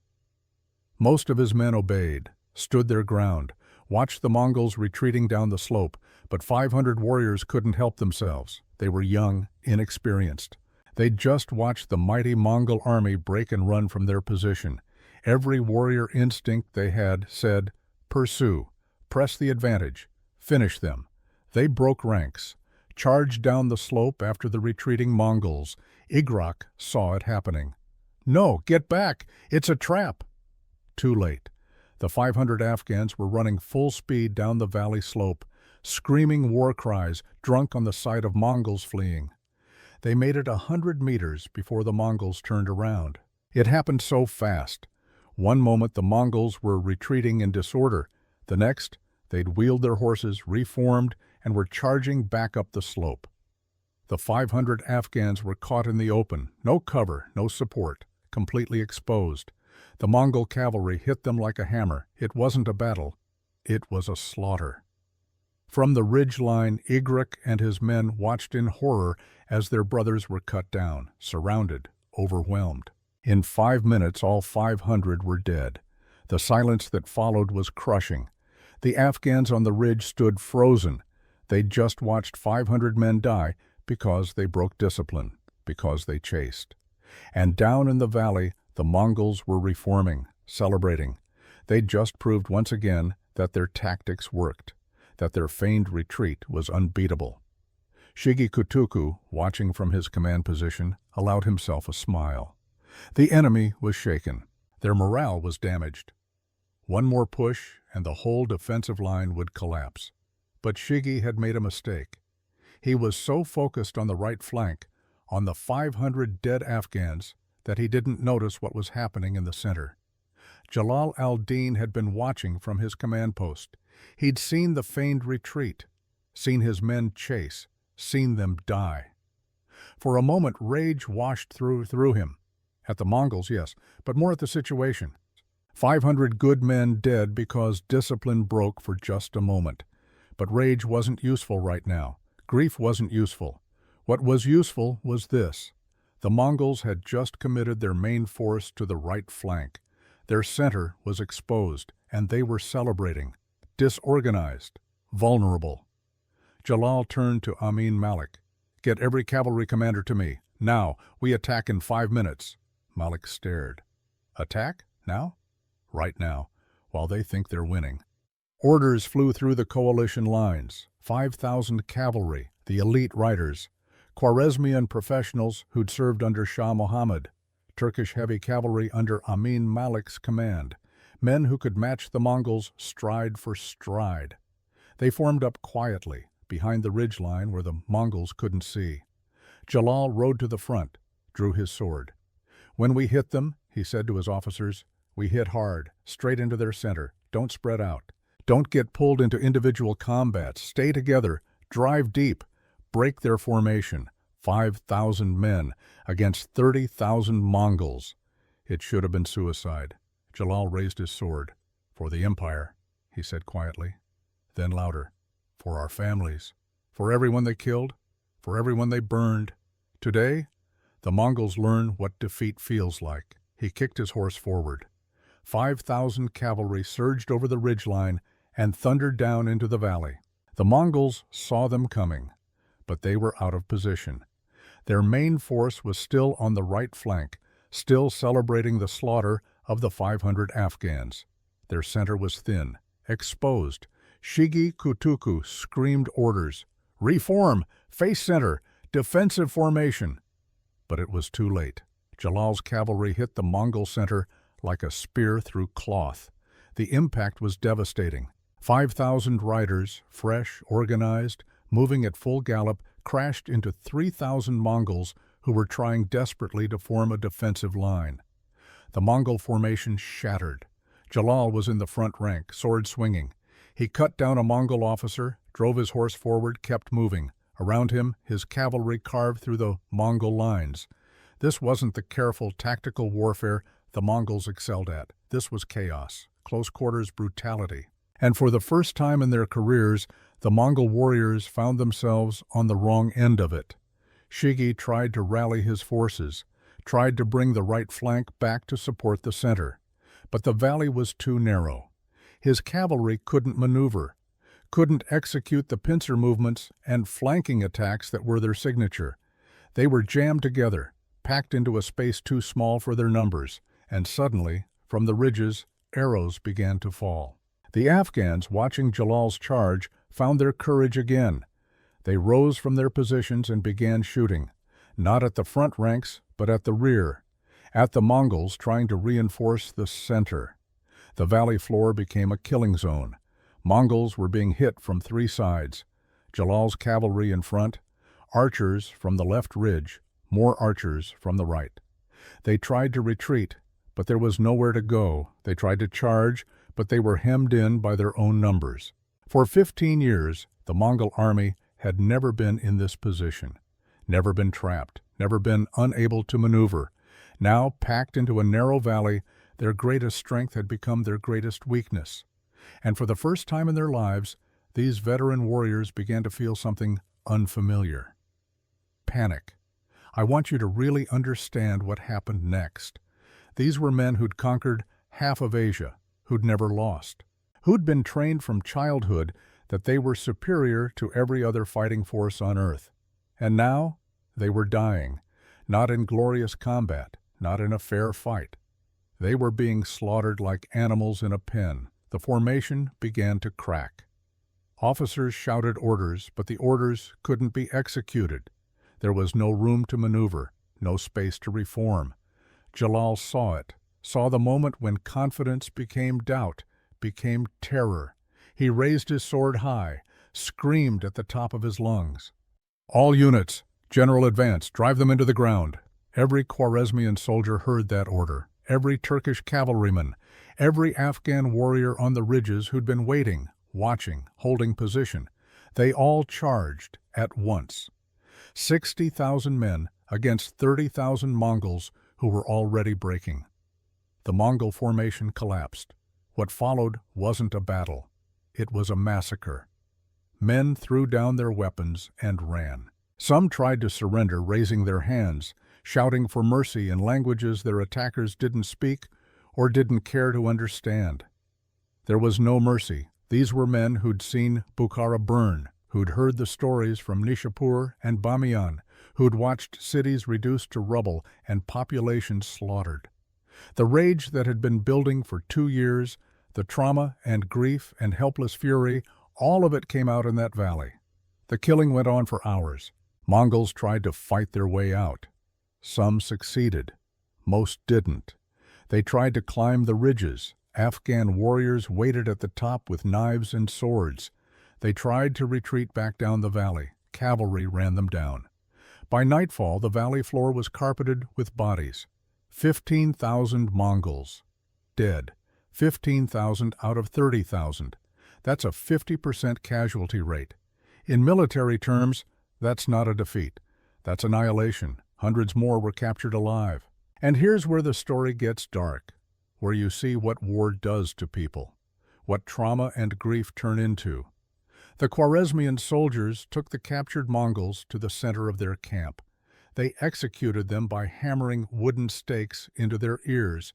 Most of his men obeyed, stood their ground, watched the Mongols retreating down the slope, but 500 warriors couldn't help themselves. They were young, inexperienced. They'd just watched the mighty Mongol army break and run from their position. Every warrior instinct they had said, "Pursue, press the advantage, finish them." They broke ranks, charged down the slope after the retreating Mongols. Igrak saw it happening. "No, get back! It's a trap!" Too late. The 500 Afghans were running full speed down the valley slope, screaming war cries, drunk on the sight of Mongols fleeing. They made it 100 meters before the Mongols turned around. It happened so fast. One moment the Mongols were retreating in disorder. The next, they'd wheeled their horses, reformed, and were charging back up the slope. The 500 Afghans were caught in the open, no cover, no support, completely exposed. The Mongol cavalry hit them like a hammer. It wasn't a battle, it was a slaughter. From the ridge line, Igrak and his men watched in horror as their brothers were cut down, surrounded, overwhelmed. In 5 minutes, all 500 were dead. The silence that followed was crushing. The Afghans on the ridge stood frozen. They'd just watched 500 men die because they broke discipline, because they chased. And down in the valley, the Mongols were reforming, celebrating. They'd just proved once again that their tactics worked, that their feigned retreat was unbeatable. Shigi Kutuku, watching from his command position, allowed himself a smile. The enemy was shaken. Their morale was damaged. One more push and the whole defensive line would collapse. But Shigi had made a mistake. He was so focused on the right flank, on the 500 dead Afghans, that he didn't notice what was happening in the center. Jalal al-Din had been watching from his command post. He'd seen the feigned retreat, seen his men chase, seen them die. For a moment, rage washed through him. At the Mongols, yes, but more at the situation. 500 good men dead because discipline broke for just a moment. But rage wasn't useful right now. Grief wasn't useful. What was useful was this. The Mongols had just committed their main force to the right flank. Their center was exposed, and they were celebrating. Disorganized, vulnerable. Jalal turned to Amin Malik. "Get every cavalry commander to me. Now, we attack in 5 minutes." Malik stared. "Attack? Now?" "Right now, while they think they're winning." Orders flew through the coalition lines. 5,000 cavalry, the elite riders, Khwarezmian professionals who'd served under Shah Mohammed, Turkish heavy cavalry under Amin Malik's command, men who could match the Mongols stride for stride. They formed up quietly, behind the ridgeline where the Mongols couldn't see. Jalal rode to the front, drew his sword. "When we hit them," he said to his officers, "we hit hard, straight into their center. Don't spread out. Don't get pulled into individual combats. Stay together, drive deep, break their formation. 5,000 men against 30,000 Mongols. It should have been suicide." Jalal raised his sword. "For the Empire," he said quietly. Then louder, "For our families, for everyone they killed, for everyone they burned. Today, the Mongols learn what defeat feels like." He kicked his horse forward. 5,000 cavalry surged over the ridgeline and thundered down into the valley. The Mongols saw them coming, but they were out of position. Their main force was still on the right flank, still celebrating the slaughter of the 500 Afghans. Their center was thin, exposed. Shigi Kutuku screamed orders. "Reform! Face center! Defensive formation!" But it was too late. Jalal's cavalry hit the Mongol center like a spear through cloth. The impact was devastating. 5,000 riders, fresh, organized, moving at full gallop, crashed into 3,000 Mongols who were trying desperately to form a defensive line. The Mongol formation shattered. Jalal was in the front rank, sword swinging. He cut down a Mongol officer, drove his horse forward, kept moving. Around him, his cavalry carved through the Mongol lines. This wasn't the careful, tactical warfare the Mongols excelled at. This was chaos, close-quarters brutality. And for the first time in their careers, the Mongol warriors found themselves on the wrong end of it. Shigi tried to rally his forces, tried to bring the right flank back to support the center. But the valley was too narrow. His cavalry couldn't maneuver, couldn't execute the pincer movements and flanking attacks that were their signature. They were jammed together, packed into a space too small for their numbers, and suddenly, from the ridges, arrows began to fall. The Afghans, watching Jalal's charge, found their courage again. They rose from their positions and began shooting, not at the front ranks, but at the rear, at the Mongols trying to reinforce the center. The valley floor became a killing zone. Mongols were being hit from three sides. Jalal's cavalry in front, archers from the left ridge, more archers from the right. They tried to retreat, but there was nowhere to go. They tried to charge, but they were hemmed in by their own numbers. For 15 years, the Mongol army had never been in this position, never been trapped, never been unable to maneuver. Now, packed into a narrow valley, their greatest strength had become their greatest weakness. And for the first time in their lives, these veteran warriors began to feel something unfamiliar. Panic. I want you to really understand what happened next. These were men who'd conquered half of Asia, who'd never lost, who'd been trained from childhood that they were superior to every other fighting force on earth. And now, they were dying, not in glorious combat, not in a fair fight. They were being slaughtered like animals in a pen. The formation began to crack. Officers shouted orders, but the orders couldn't be executed. There was no room to maneuver, no space to reform. Jalal saw it, saw the moment when confidence became doubt, became terror. He raised his sword high, screamed at the top of his lungs. "All units, general advance, drive them into the ground." Every Khwarezmian soldier heard that order, every Turkish cavalryman, every Afghan warrior on the ridges who'd been waiting, watching, holding position. They all charged at once. 60,000 men against 30,000 Mongols who were already breaking. The Mongol formation collapsed. What followed wasn't a battle. It was a massacre. Men threw down their weapons and ran. Some tried to surrender, raising their hands, shouting for mercy in languages their attackers didn't speak or didn't care to understand. There was no mercy. These were men who'd seen Bukhara burn, who'd heard the stories from Nishapur and Bamiyan, who'd watched cities reduced to rubble and populations slaughtered. The rage that had been building for 2 years, the trauma and grief and helpless fury, all of it came out in that valley. The killing went on for hours. Mongols tried to fight their way out. Some succeeded. Most didn't. They tried to climb the ridges. Afghan warriors waited at the top with knives and swords. They tried to retreat back down the valley. Cavalry ran them down. By nightfall, the valley floor was carpeted with bodies. 15,000 Mongols. Dead. 15,000 out of 30,000. That's a 50% casualty rate. In military terms, that's not a defeat. That's annihilation. Hundreds more were captured alive. And here's where the story gets dark, where you see what war does to people, what trauma and grief turn into. The Khwarezmian soldiers took the captured Mongols to the center of their camp. They executed them by hammering wooden stakes into their ears.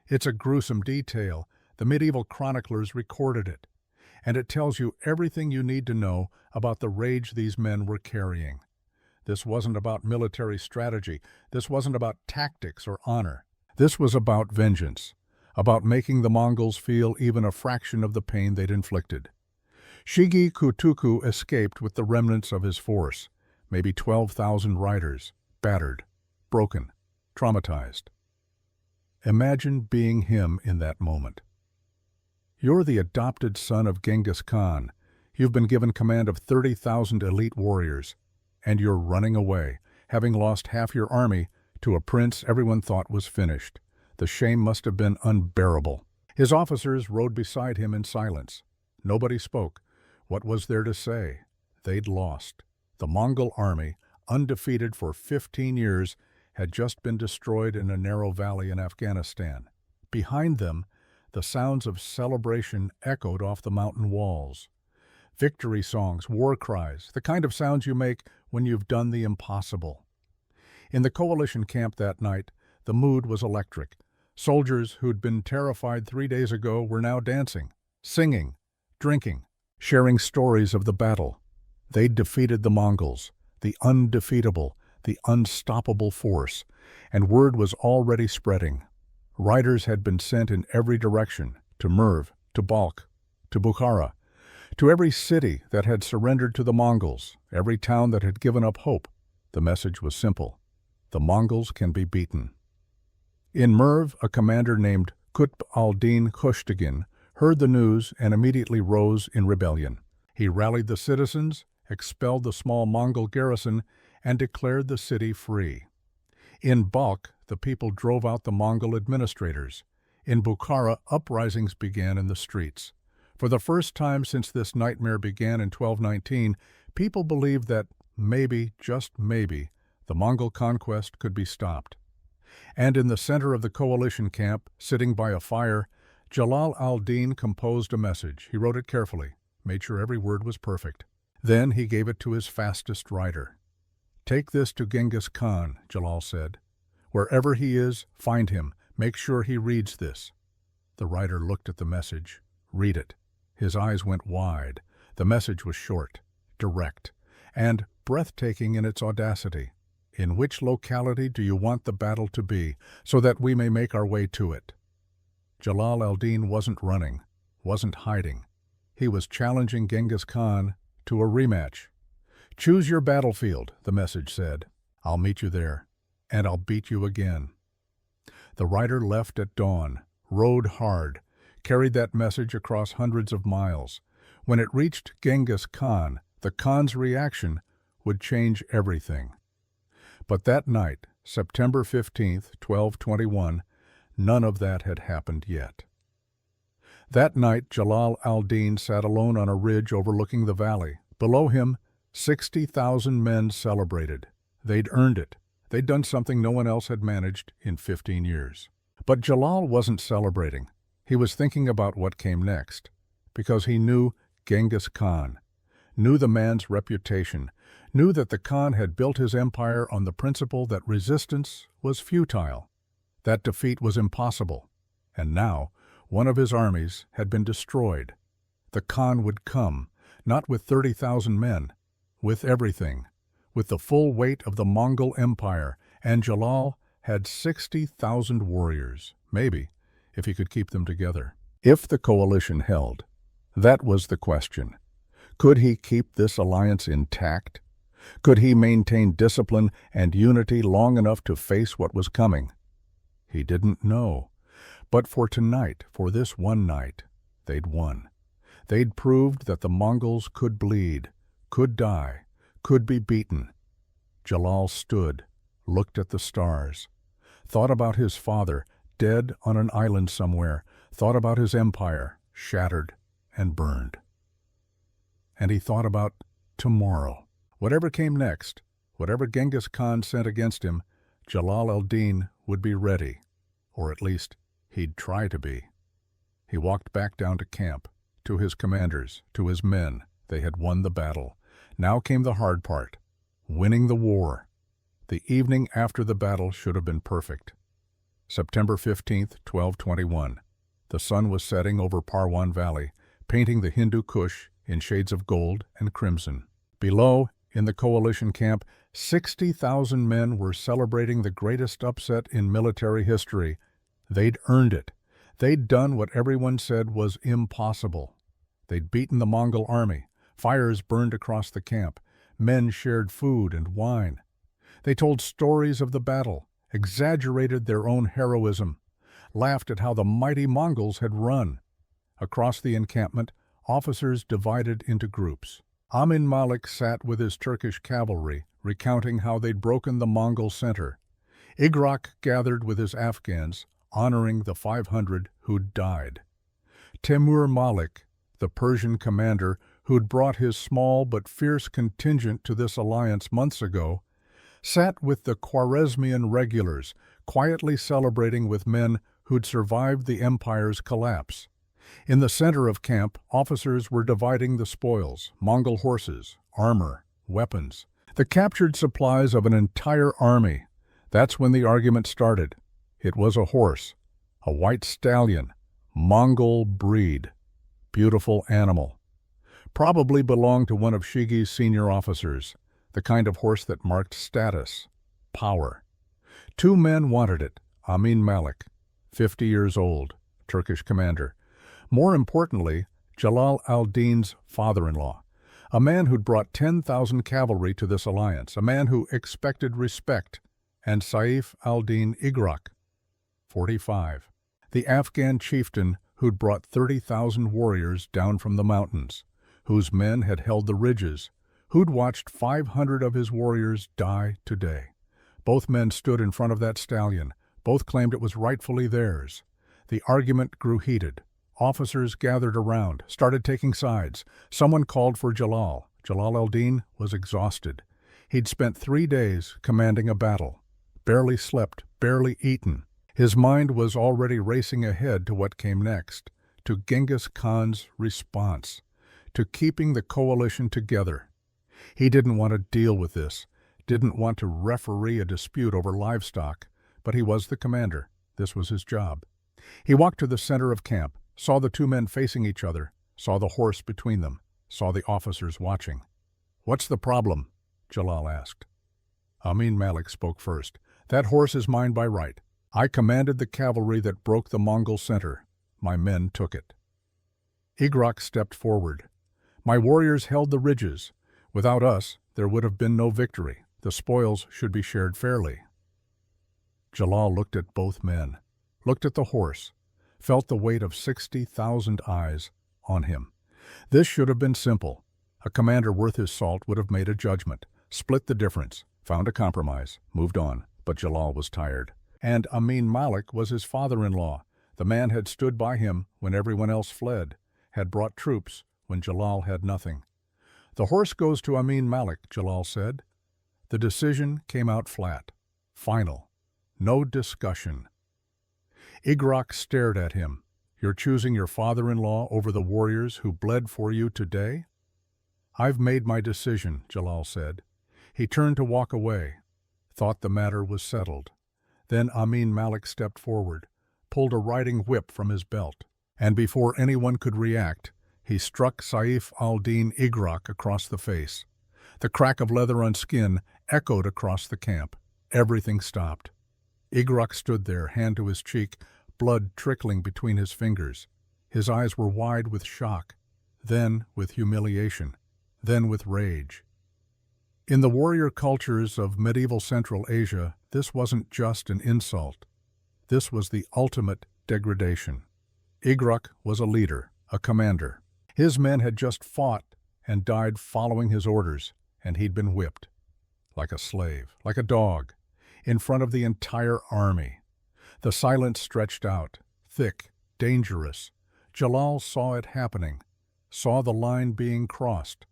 It's a gruesome detail. The medieval chroniclers recorded it. And it tells you everything you need to know about the rage these men were carrying. This wasn't about military strategy. This wasn't about tactics or honor. This was about vengeance, about making the Mongols feel even a fraction of the pain they'd inflicted. Shigi Kutuku escaped with the remnants of his force, maybe 12,000 riders, battered, broken, traumatized. Imagine being him in that moment. You're the adopted son of Genghis Khan. You've been given command of 30,000 elite warriors, and you're running away, having lost half your army to a prince everyone thought was finished. The shame must have been unbearable. His officers rode beside him in silence. Nobody spoke. What was there to say? They'd lost. The Mongol army, undefeated for 15 years, had just been destroyed in a narrow valley in Afghanistan. Behind them, the sounds of celebration echoed off the mountain walls. Victory songs, war cries, the kind of sounds you make when you've done the impossible. In the coalition camp that night, the mood was electric. Soldiers who'd been terrified 3 days ago were now dancing, singing, drinking, sharing stories of the battle. They'd defeated the Mongols, the undefeatable, the unstoppable force, and word was already spreading. Riders had been sent in every direction, to Merv, to Balkh, to Bukhara, to every city that had surrendered to the Mongols, every town that had given up hope. The message was simple: the Mongols can be beaten. In Merv, a commander named Qutb al-Din Khoshtagin heard the news and immediately rose in rebellion. He rallied the citizens, expelled the small Mongol garrison, and declared the city free. In Balkh, the people drove out the Mongol administrators. In Bukhara, uprisings began in the streets. For the first time since this nightmare began in 1219, people believed that maybe, just maybe, the Mongol conquest could be stopped. And in the center of the coalition camp, sitting by a fire, Jalal al-Din composed a message. He wrote it carefully, made sure every word was perfect. Then he gave it to his fastest rider. "Take this to Genghis Khan," Jalal said. "Wherever he is, find him. Make sure he reads this." The rider looked at the message. Read it. His eyes went wide. The message was short, direct, and breathtaking in its audacity. "In which locality do you want the battle to be, so that we may make our way to it?" Jalal al-Din wasn't running, wasn't hiding. He was challenging Genghis Khan to a rematch. "Choose your battlefield," the message said. "I'll meet you there, and I'll beat you again." The rider left at dawn, rode hard, carried that message across hundreds of miles. When it reached Genghis Khan, the Khan's reaction would change everything. But that night, September 15th, 1221, none of that had happened yet. That night, Jalal al-Din sat alone on a ridge overlooking the valley. Below him, 60,000 men celebrated. They'd earned it. They'd done something no one else had managed in 15 years. But Jalal wasn't celebrating. He was thinking about what came next, because he knew Genghis Khan, knew the man's reputation, knew that the Khan had built his empire on the principle that resistance was futile, that defeat was impossible, and now one of his armies had been destroyed. The Khan would come, not with 30,000 men, with everything, with the full weight of the Mongol Empire, and Jalal had 60,000 warriors, maybe, if he could keep them together. If the coalition held, that was the question. Could he keep this alliance intact? Could he maintain discipline and unity long enough to face what was coming? He didn't know. But for tonight, for this one night, they'd won. They'd proved that the Mongols could bleed, could die, could be beaten. Jalal stood, looked at the stars, thought about his father, dead on an island somewhere, thought about his empire, shattered and burned. And he thought about tomorrow. Whatever came next, whatever Genghis Khan sent against him, Jalal al-Din would be ready, or at least he'd try to be. He walked back down to camp, to his commanders, to his men. They had won the battle. Now came the hard part, winning the war. The evening after the battle should have been perfect. September 15th, 1221. The sun was setting over Parwan Valley, painting the Hindu Kush in shades of gold and crimson. Below, in the coalition camp, 60,000 men were celebrating the greatest upset in military history. They'd earned it. They'd done what everyone said was impossible. They'd beaten the Mongol army. Fires burned across the camp. Men shared food and wine. They told stories of the battle, exaggerated their own heroism, laughed at how the mighty Mongols had run. Across the encampment, officers divided into groups. Amin Malik sat with his Turkish cavalry, recounting how they'd broken the Mongol center. Igrak gathered with his Afghans, honoring the 500 who'd died. Temur Malik, the Persian commander who'd brought his small but fierce contingent to this alliance months ago, sat with the Khwarezmian regulars, quietly celebrating with men who'd survived the empire's collapse. In the center of camp, officers were dividing the spoils, Mongol horses, armor, weapons, the captured supplies of an entire army. That's when the argument started. It was a horse, a white stallion, Mongol breed, beautiful animal. Probably belonged to one of Shigi's senior officers. the kind of horse that marked status, power. Two men wanted it: Amin Malik, 50 years old, Turkish commander. More importantly, Jalal al-Din's father-in-law, a man who'd brought 10,000 cavalry to this alliance, a man who expected respect, and Saif al-Din Igrak, 45, the Afghan chieftain who'd brought 30,000 warriors down from the mountains, whose men had held the ridges, who'd watched 500 of his warriors die today. Both men stood in front of that stallion. Both claimed it was rightfully theirs. The argument grew heated. Officers gathered around, started taking sides. Someone called for Jalal. Jalal al-Din was exhausted. He'd spent 3 days commanding a battle. Barely slept, barely eaten. His mind was already racing ahead to what came next, to Genghis Khan's response, to keeping the coalition together. He didn't want to deal with this, didn't want to referee a dispute over livestock, but he was the commander. This was his job. He walked to the center of camp, saw the two men facing each other, saw the horse between them, saw the officers watching. "What's the problem?" Jalal asked. Amin Malik spoke first. "That horse is mine by right. I commanded the cavalry that broke the Mongol center. My men took it." Igrak stepped forward. "My warriors held the ridges. Without us, there would have been no victory. The spoils should be shared fairly." Jalal looked at both men, looked at the horse, felt the weight of 60,000 eyes on him. This should have been simple. A commander worth his salt would have made a judgment, split the difference, found a compromise, moved on. But Jalal was tired. And Amin Malik was his father-in-law. The man had stood by him when everyone else fled, had brought troops when Jalal had nothing. "The horse goes to Amin Malik," Jalal said. The decision came out flat, final, no discussion. Igrak stared at him. "You're choosing your father-in-law over the warriors who bled for you today?" "I've made my decision," Jalal said. He turned to walk away, thought the matter was settled. Then Amin Malik stepped forward, pulled a riding whip from his belt, and before anyone could react, he struck Saif al-Din Igrak across the face. The crack of leather on skin echoed across the camp. Everything stopped. Igrak stood there, hand to his cheek, blood trickling between his fingers. His eyes were wide with shock, then with humiliation, then with rage. In the warrior cultures of medieval Central Asia, this wasn't just an insult. This was the ultimate degradation. Igrak was a leader, a commander. His men had just fought and died following his orders, and he'd been whipped. Like a slave, like a dog, in front of the entire army. The silence stretched out, thick, dangerous. Jalal saw it happening, saw the line being crossed,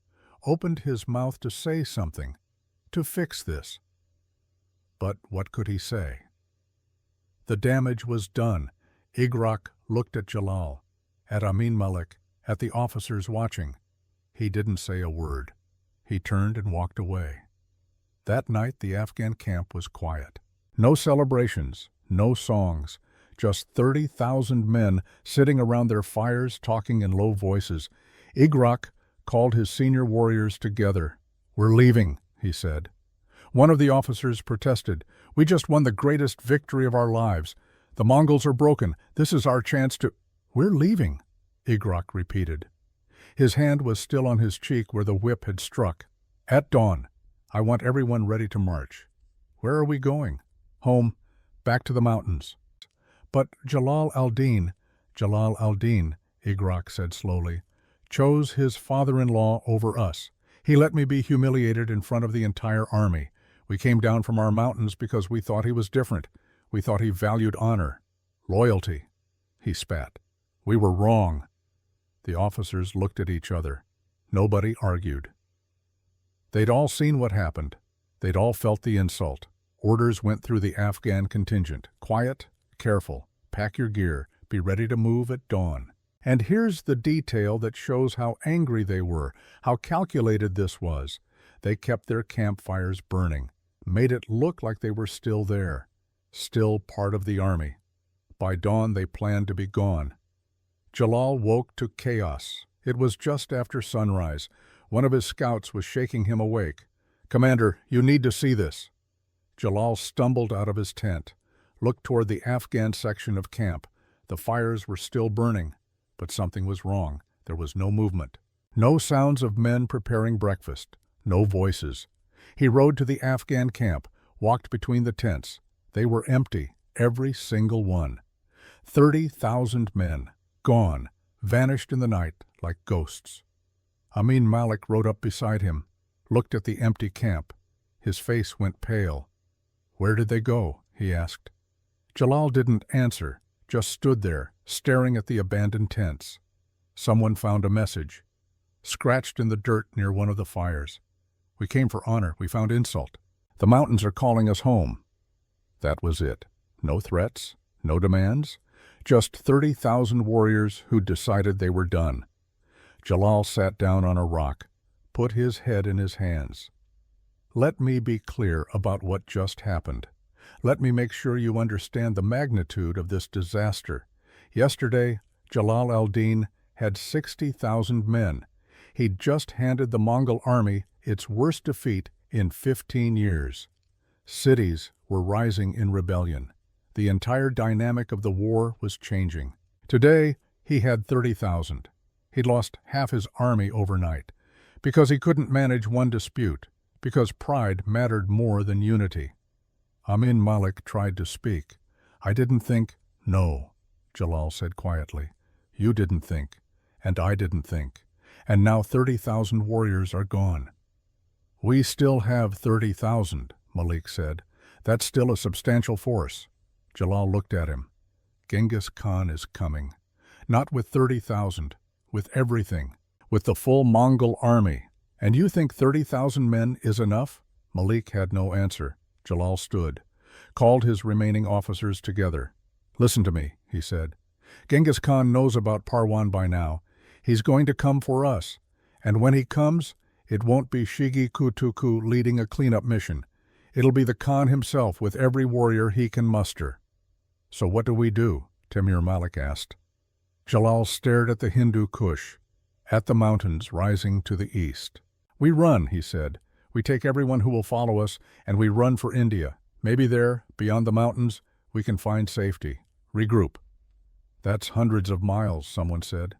opened his mouth to say something, to fix this. But what could he say? The damage was done. Igrak looked at Jalal, at Amin Malik, at the officers watching. He didn't say a word. He turned and walked away. That night the Afghan camp was quiet. No celebrations, no songs, just 30,000 men sitting around their fires talking in low voices. Igrak called his senior warriors together. "We're leaving," he said. One of the officers protested. "We just won the greatest victory of our lives. The Mongols are broken. This is our chance to—" "We're leaving," Igrak repeated. His hand was still on his cheek where the whip had struck. "At dawn. I want everyone ready to march." "Where are we going?" "Home. Back to the mountains." "But Jalal al-Din," Igrak said slowly, "chose his father-in-law over us. He let me be humiliated in front of the entire army. We came down from our mountains because we thought he was different. We thought he valued honor, loyalty." He spat. "We were wrong." The officers looked at each other. Nobody argued. They'd all seen what happened. They'd all felt the insult. Orders went through the Afghan contingent. Quiet, careful, pack your gear, be ready to move at dawn. And here's the detail that shows how angry they were, how calculated this was. They kept their campfires burning, made it look like they were still there, still part of the army. By dawn they planned to be gone. Jalal woke to chaos. It was just after sunrise. One of his scouts was shaking him awake. "Commander, you need to see this." Jalal stumbled out of his tent, looked toward the Afghan section of camp. The fires were still burning, but something was wrong. There was no movement. No sounds of men preparing breakfast. No voices. He rode to the Afghan camp, walked between the tents. They were empty, every single one. 30,000 men, gone, vanished in the night like ghosts. Amin Malik rode up beside him, looked at the empty camp. His face went pale. "Where did they go?" he asked. Jalal didn't answer, just stood there, staring at the abandoned tents. Someone found a message, scratched in the dirt near one of the fires. "We came for honor. We found insult. The mountains are calling us home." That was it. No threats, no demands, just 30,000 warriors who'd decided they were done. Jalal sat down on a rock, put his head in his hands. "Let me be clear about what just happened. Let me make sure you understand the magnitude of this disaster. Yesterday, Jalal al-Din had 60,000 men. He'd just handed the Mongol army its worst defeat in 15 years. Cities were rising in rebellion. The entire dynamic of the war was changing. Today, he had 30,000. He'd lost half his army overnight, because he couldn't manage one dispute, because pride mattered more than unity. Amin Malik tried to speak. "I didn't think—" "No," Jalal said quietly. "You didn't think, and I didn't think, and now 30,000 warriors are gone." "We still have 30,000, Malik said. "That's still a substantial force." Jalal looked at him. "Genghis Khan is coming. Not with 30,000, with everything, with the full Mongol army. And you think 30,000 men is enough?" Malik had no answer. Jalal stood, called his remaining officers together. "Listen to me," he said. "Genghis Khan knows about Parwan by now. He's going to come for us. And when he comes, it won't be Shigi Kutuku leading a cleanup mission. It'll be the Khan himself with every warrior he can muster." "So what do we do?" Temur Malik asked. Jalal stared at the Hindu Kush, at the mountains rising to the east. "We run," he said. "We take everyone who will follow us, and we run for India. Maybe there, beyond the mountains, we can find safety. Regroup." "That's hundreds of miles," someone said.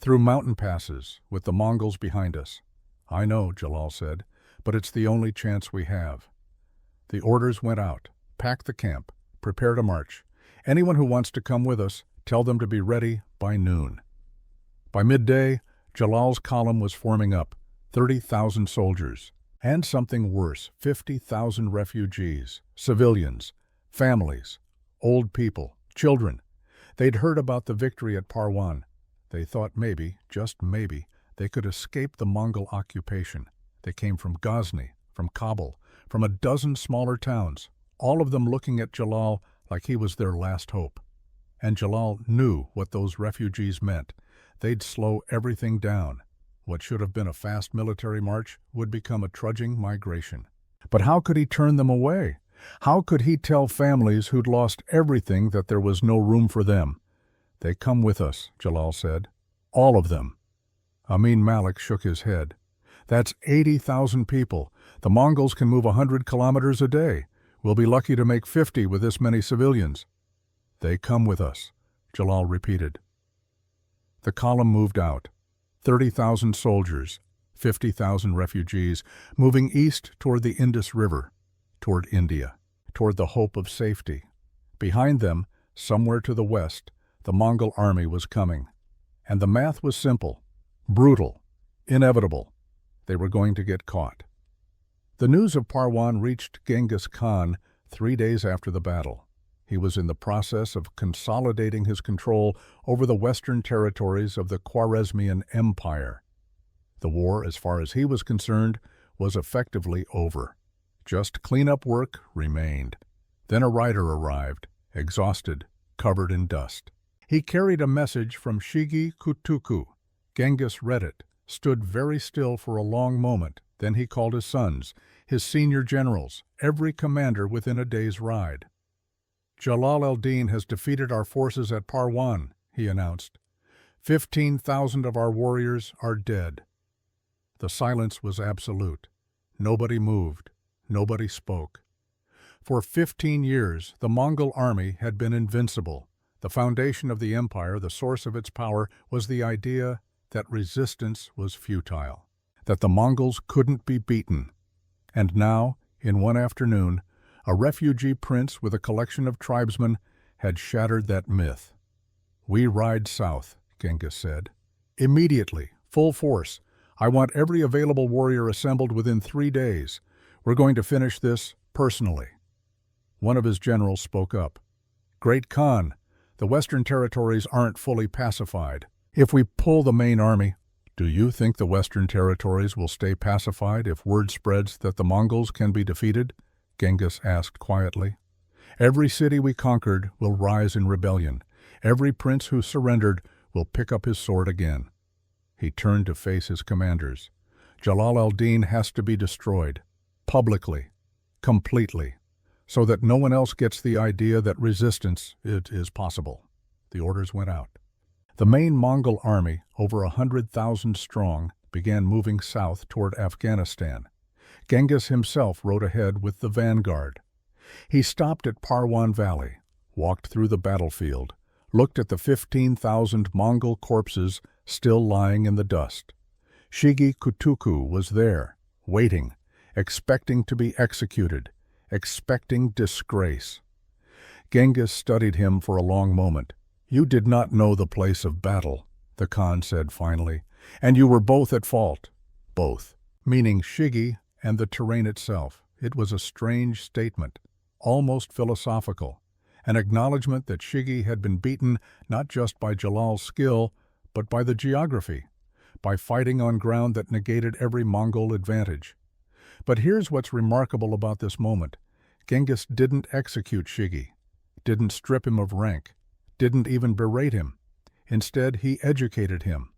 "Through mountain passes, with the Mongols behind us." "I know," Jalal said, "but it's the only chance we have." The orders went out. "Pack the camp. Prepare to march. Anyone who wants to come with us, tell them to be ready by noon." By midday, Jalal's column was forming up, 30,000 soldiers. And something worse, 50,000 refugees, civilians, families, old people, children. They'd heard about the victory at Parwan. They thought maybe, just maybe, they could escape the Mongol occupation. They came from Ghazni, from Kabul, from a dozen smaller towns, all of them looking at Jalal like he was their last hope. And Jalal knew what those refugees meant. They'd slow everything down. What should have been a fast military march would become a trudging migration. But how could he turn them away? How could he tell families who'd lost everything that there was no room for them? "They come with us," Jalal said. "All of them." Amin Malik shook his head. "That's 80,000 people. The Mongols can move 100 kilometers a day. We'll be lucky to make 50 with this many civilians." "They come with us," Jalal repeated. The column moved out. 30,000 soldiers, 50,000 refugees, moving east toward the Indus River, toward India, toward the hope of safety. Behind them, somewhere to the west, the Mongol army was coming. And the math was simple, brutal, inevitable. They were going to get caught. The news of Parwan reached Genghis Khan 3 days after the battle. He was in the process of consolidating his control over the western territories of the Khwarezmian Empire. The war, as far as he was concerned, was effectively over. Just cleanup work remained. Then a rider arrived, exhausted, covered in dust. He carried a message from Shigi Kutuku. Genghis read it, stood very still for a long moment. Then he called his sons, his senior generals, every commander within a day's ride. "Jalal al-Din has defeated our forces at Parwan," he announced. 15,000 of our warriors are dead." The silence was absolute. Nobody moved. Nobody spoke. For 15 years, the Mongol army had been invincible. The foundation of the empire, the source of its power, was the idea that resistance was futile, that the Mongols couldn't be beaten. And now, in one afternoon, a refugee prince with a collection of tribesmen had shattered that myth. "We ride south," Genghis said. "Immediately, full force. I want every available warrior assembled within 3 days. We're going to finish this personally." One of his generals spoke up. "Great Khan, the Western territories aren't fully pacified. If we pull the main army—" "Do you think the Western territories will stay pacified if word spreads that the Mongols can be defeated?" Genghis asked quietly. "Every city we conquered will rise in rebellion. Every prince who surrendered will pick up his sword again." He turned to face his commanders. "Jalal al-Din has to be destroyed, publicly, completely, so that no one else gets the idea that resistance is possible." The orders went out. The main Mongol army, over 100,000 strong, began moving south toward Afghanistan. Genghis himself rode ahead with the vanguard. He stopped at Parwan Valley, walked through the battlefield, looked at the 15,000 Mongol corpses still lying in the dust. Shigi Kutuku was there, waiting, expecting to be executed, expecting disgrace. Genghis studied him for a long moment. "You did not know the place of battle," the Khan said finally, "and you were both at fault." Both, meaning Shigi and the terrain itself. It was a strange statement, almost philosophical, an acknowledgement that Shigi had been beaten not just by Jalal's skill, but by the geography, by fighting on ground that negated every Mongol advantage. But here's what's remarkable about this moment. Genghis didn't execute Shigi, didn't strip him of rank, didn't even berate him. Instead, he educated him.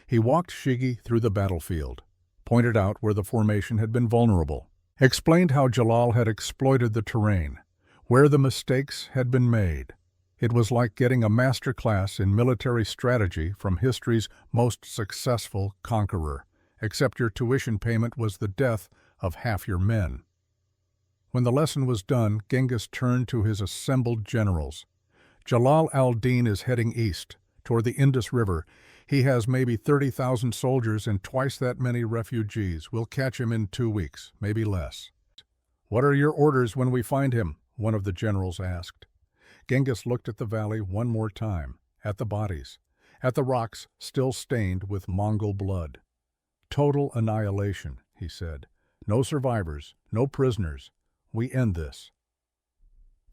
He walked Shigi through the battlefield, pointed out where the formation had been vulnerable, explained how Jalal had exploited the terrain, where the mistakes had been made. It was like getting a master class in military strategy from history's most successful conqueror, except your tuition payment was the death of half your men. When the lesson was done, Genghis turned to his assembled generals. "Jalal al-Din is heading east, toward the Indus River. He has maybe 30,000 soldiers and twice that many refugees. We'll catch him in 2 weeks, maybe less." "What are your orders when we find him?" one of the generals asked. Genghis looked at the valley one more time, at the bodies, at the rocks still stained with Mongol blood. "Total annihilation," he said. "No survivors, no prisoners. We end this."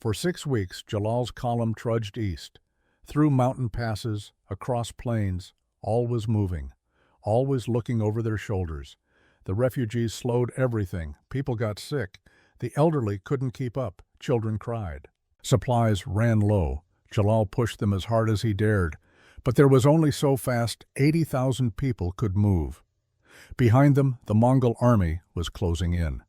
For 6 weeks, Jalal's column trudged east, through mountain passes, across plains, always moving, always looking over their shoulders. The refugees slowed everything. People got sick. The elderly couldn't keep up. Children cried. Supplies ran low. Jalal pushed them as hard as he dared, but there was only so fast 80,000 people could move. Behind them, the Mongol army was closing in.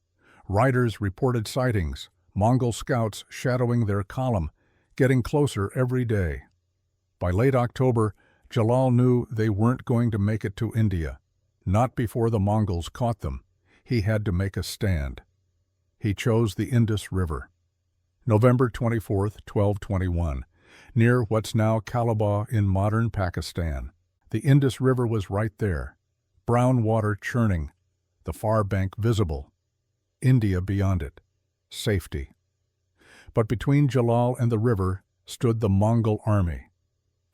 Riders reported sightings, Mongol scouts shadowing their column, getting closer every day. By late October, Jalal knew they weren't going to make it to India. Not before the Mongols caught them. He had to make a stand. He chose the Indus River. November 24, 1221, near what's now Calabar in modern Pakistan. The Indus River was right there, brown water churning, the far bank visible. India beyond it. Safety. But between Jalal and the river stood the Mongol army.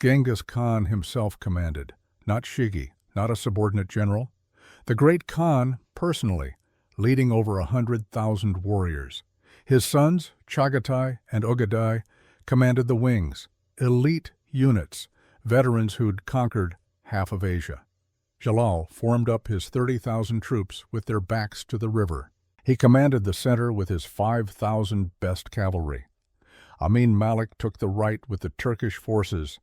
Genghis Khan himself commanded, not Shigi, not a subordinate general. The great Khan, personally, leading over 100,000 warriors. His sons, Chagatai and Ogadai, commanded the wings, elite units, veterans who'd conquered half of Asia. Jalal formed up his 30,000 troops with their backs to the river. He commanded the center with his 5,000 best cavalry. Amin Malik took the right with the Turkish forces.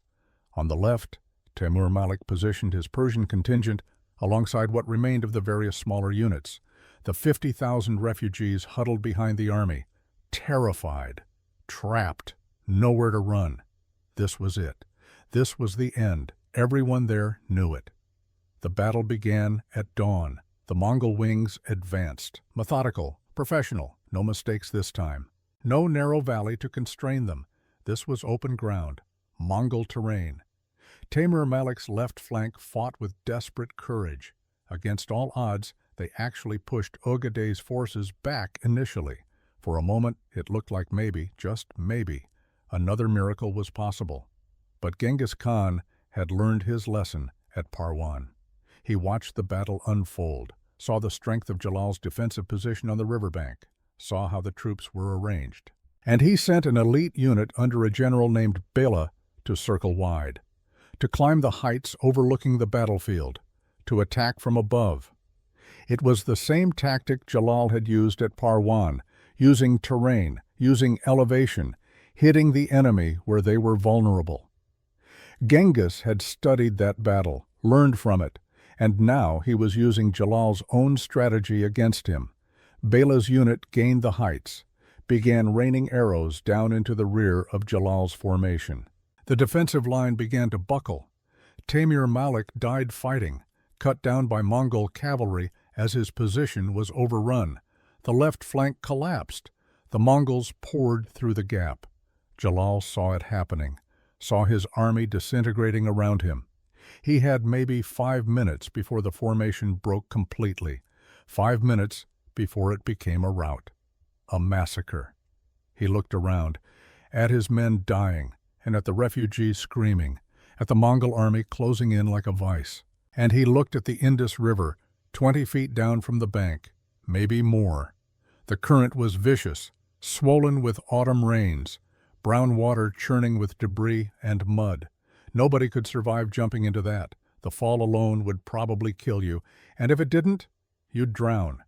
On the left, Temur Malik positioned his Persian contingent alongside what remained of the various smaller units. The 50,000 refugees huddled behind the army, terrified, trapped, nowhere to run. This was it. This was the end. Everyone there knew it. The battle began at dawn. The Mongol wings advanced, methodical, professional, no mistakes this time. No narrow valley to constrain them. This was open ground, Mongol terrain. Taimur Malik's left flank fought with desperate courage. Against all odds, they actually pushed Ogeday's forces back initially. For a moment, it looked like maybe, just maybe, another miracle was possible. But Genghis Khan had learned his lesson at Parwan. He watched the battle unfold, saw the strength of Jalal's defensive position on the riverbank, saw how the troops were arranged. And he sent an elite unit under a general named Bela to circle wide, to climb the heights overlooking the battlefield, to attack from above. It was the same tactic Jalal had used at Parwan, using terrain, using elevation, hitting the enemy where they were vulnerable. Genghis had studied that battle, learned from it, and now he was using Jalal's own strategy against him. Bela's unit gained the heights, began raining arrows down into the rear of Jalal's formation. The defensive line began to buckle. Taimur Malik died fighting, cut down by Mongol cavalry as his position was overrun. The left flank collapsed. The Mongols poured through the gap. Jalal saw it happening, saw his army disintegrating around him. He had maybe 5 minutes before the formation broke completely, 5 minutes before it became a rout, a massacre. He looked around, at his men dying, and at the refugees screaming, at the Mongol army closing in like a vice. And he looked at the Indus River, 20 feet down from the bank, maybe more. The current was vicious, swollen with autumn rains, brown water churning with debris and mud. Nobody could survive jumping into that. The fall alone would probably kill you, and if it didn't, you'd drown.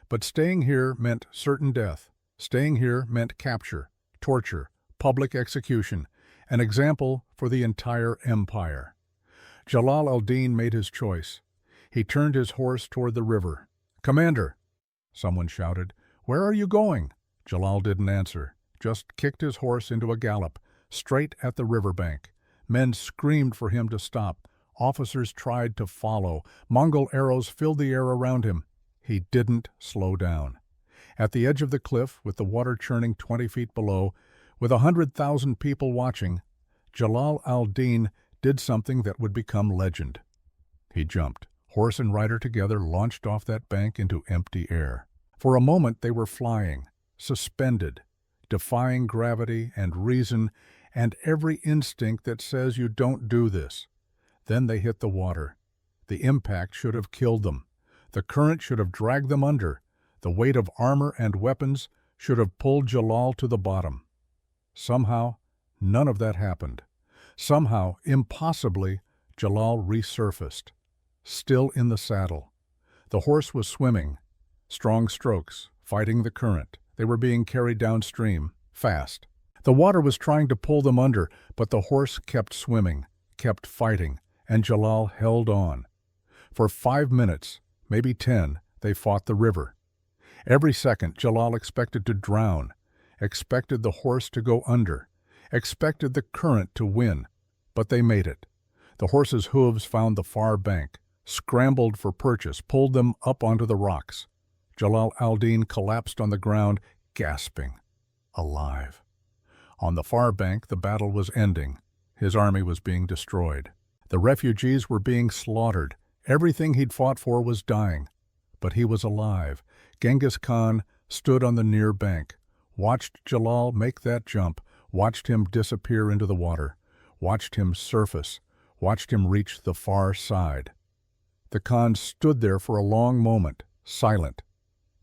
But staying here meant certain death. Staying here meant capture, torture, public execution, an example for the entire empire. Jalal al-Din made his choice. He turned his horse toward the river. "Commander!" someone shouted. "Where are you going?" Jalal didn't answer, just kicked his horse into a gallop, straight at the riverbank. Men screamed for him to stop. Officers tried to follow. Mongol arrows filled the air around him. He didn't slow down. At the edge of the cliff, with the water churning 20 feet below, with 100,000 people watching, Jalal al-Din did something that would become legend. He jumped. Horse and rider together launched off that bank into empty air. For a moment they were flying, suspended, defying gravity and reason and every instinct that says you don't do this. Then they hit the water. The impact should have killed them. The current should have dragged them under. The weight of armor and weapons should have pulled Jalal to the bottom. Somehow, none of that happened. Somehow, impossibly, Jalal resurfaced, still in the saddle. The horse was swimming, strong strokes, fighting the current. They were being carried downstream, fast. The water was trying to pull them under, but the horse kept swimming, kept fighting, and Jalal held on. For 5 minutes, maybe 10, they fought the river. Every second, Jalal expected to drown, expected the horse to go under, expected the current to win, but they made it. The horse's hooves found the far bank, scrambled for purchase, pulled them up onto the rocks. Jalal al-Din collapsed on the ground, gasping, alive. On the far bank, the battle was ending. His army was being destroyed. The refugees were being slaughtered. Everything he'd fought for was dying. But he was alive. Genghis Khan stood on the near bank, watched Jalal make that jump, watched him disappear into the water, watched him surface, watched him reach the far side. The Khan stood there for a long moment, silent.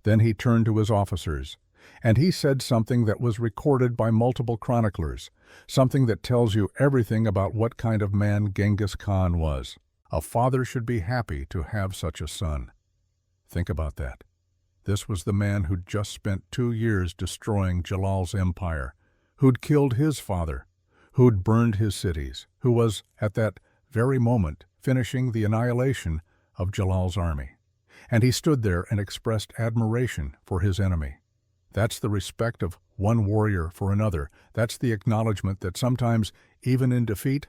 Then he turned to his officers, and he said something that was recorded by multiple chroniclers, something that tells you everything about what kind of man Genghis Khan was. A father should be happy to have such a son. Think about that. This was the man who'd just spent 2 years destroying Jalal's empire, who'd killed his father, who'd burned his cities, who was, at that very moment, finishing the annihilation of Jalal's army. And he stood there and expressed admiration for his enemy. That's the respect of one warrior for another. That's the acknowledgement that sometimes, even in defeat,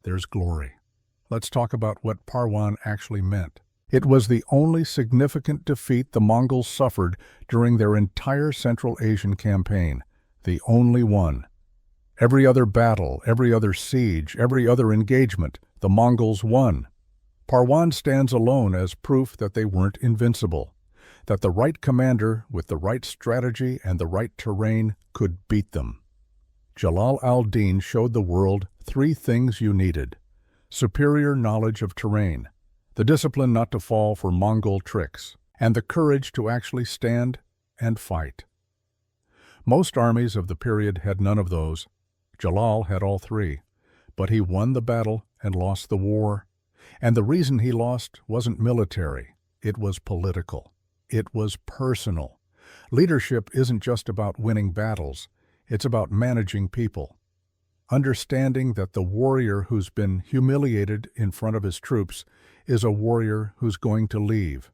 there's glory. Let's talk about what Parwan actually meant. It was the only significant defeat the Mongols suffered during their entire Central Asian campaign, the only one. Every other battle, every other siege, every other engagement, the Mongols won. Parwan stands alone as proof that they weren't invincible, that the right commander with the right strategy and the right terrain could beat them. Jalal al-Din showed the world three things you needed: superior knowledge of terrain, the discipline not to fall for Mongol tricks, and the courage to actually stand and fight. Most armies of the period had none of those. Jalal had all three, but he won the battle and lost the war. And the reason he lost wasn't military, it was political. It was personal. Leadership isn't just about winning battles, it's about managing people. Understanding that the warrior who's been humiliated in front of his troops is a warrior who's going to leave.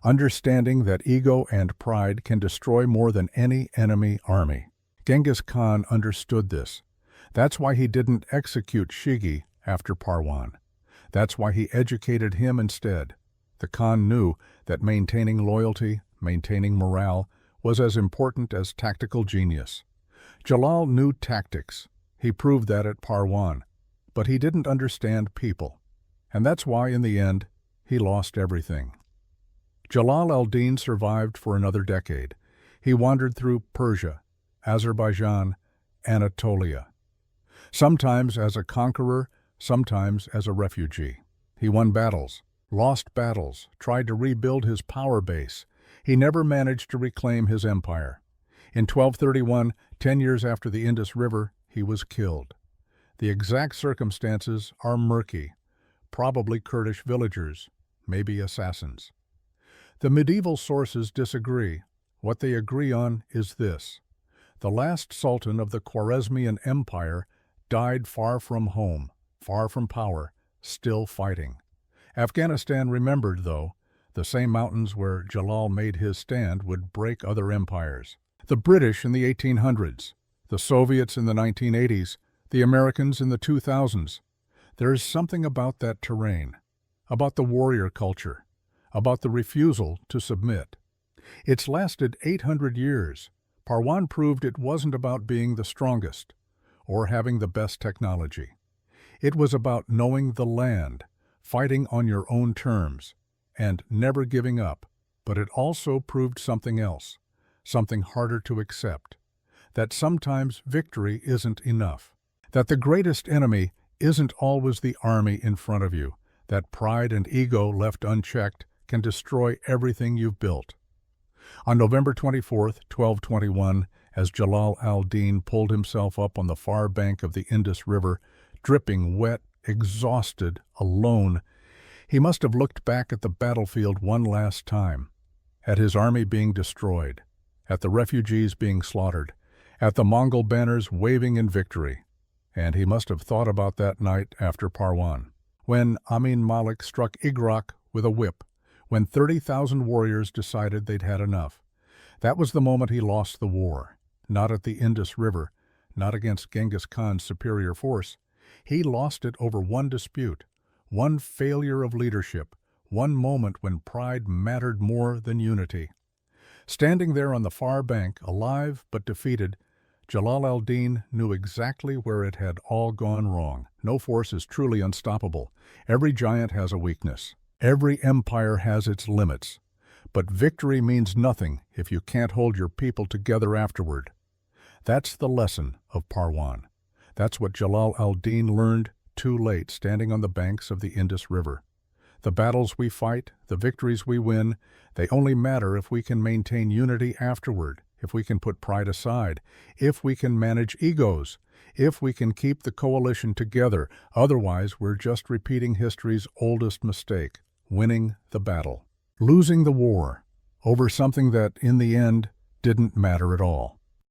Understanding that ego and pride can destroy more than any enemy army. Genghis Khan understood this. That's why he didn't execute Shigi after Parwan. That's why he educated him instead. The Khan knew that maintaining loyalty, maintaining morale, was as important as tactical genius. Jalal knew tactics. He proved that at Parwan. But he didn't understand people. And that's why, in the end, he lost everything. Jalal al-Din survived for another decade. He wandered through Persia, Azerbaijan, Anatolia. Sometimes as a conqueror, sometimes as a refugee. He won battles, lost battles, tried to rebuild his power base. He never managed to reclaim his empire. In 1231, 10 years after the Indus River, he was killed. The exact circumstances are murky. Probably Kurdish villagers, maybe assassins. The medieval sources disagree. What they agree on is this: the last sultan of the Khwarezmian Empire died far from home, far from power, still fighting. Afghanistan remembered, though, the same mountains where Jalal made his stand would break other empires. The British in the 1800s, the Soviets in the 1980s, the Americans in the 2000s. There is something about that terrain, about the warrior culture, about the refusal to submit. It's lasted 800 years. Parwan proved it wasn't about being the strongest or having the best technology. It was about knowing the land, fighting on your own terms, and never giving up. But it also proved something else, something harder to accept, that sometimes victory isn't enough, that the greatest enemy isn't always the army in front of you, that pride and ego left unchecked can destroy everything you've built. On November 24, 1221, as Jalal al-Din pulled himself up on the far bank of the Indus River, dripping wet, exhausted, alone, he must have looked back at the battlefield one last time, at his army being destroyed, at the refugees being slaughtered, at the Mongol banners waving in victory. And he must have thought about that night after Parwan, when Amin Malik struck Igrak with a whip, when 30,000 warriors decided they'd had enough. That was the moment he lost the war, not at the Indus River, not against Genghis Khan's superior force. He lost it over one dispute, one failure of leadership, one moment when pride mattered more than unity. Standing there on the far bank, alive but defeated, Jalal al-Din knew exactly where it had all gone wrong. No force is truly unstoppable. Every giant has a weakness. Every empire has its limits. But victory means nothing if you can't hold your people together afterward. That's the lesson of Parwan. That's what Jalal al-Din learned too late, standing on the banks of the Indus River. The battles we fight, the victories we win, they only matter if we can maintain unity afterward, if we can put pride aside, if we can manage egos, if we can keep the coalition together. Otherwise, we're just repeating history's oldest mistake, winning the battle, losing the war over something that, in the end, didn't matter at all.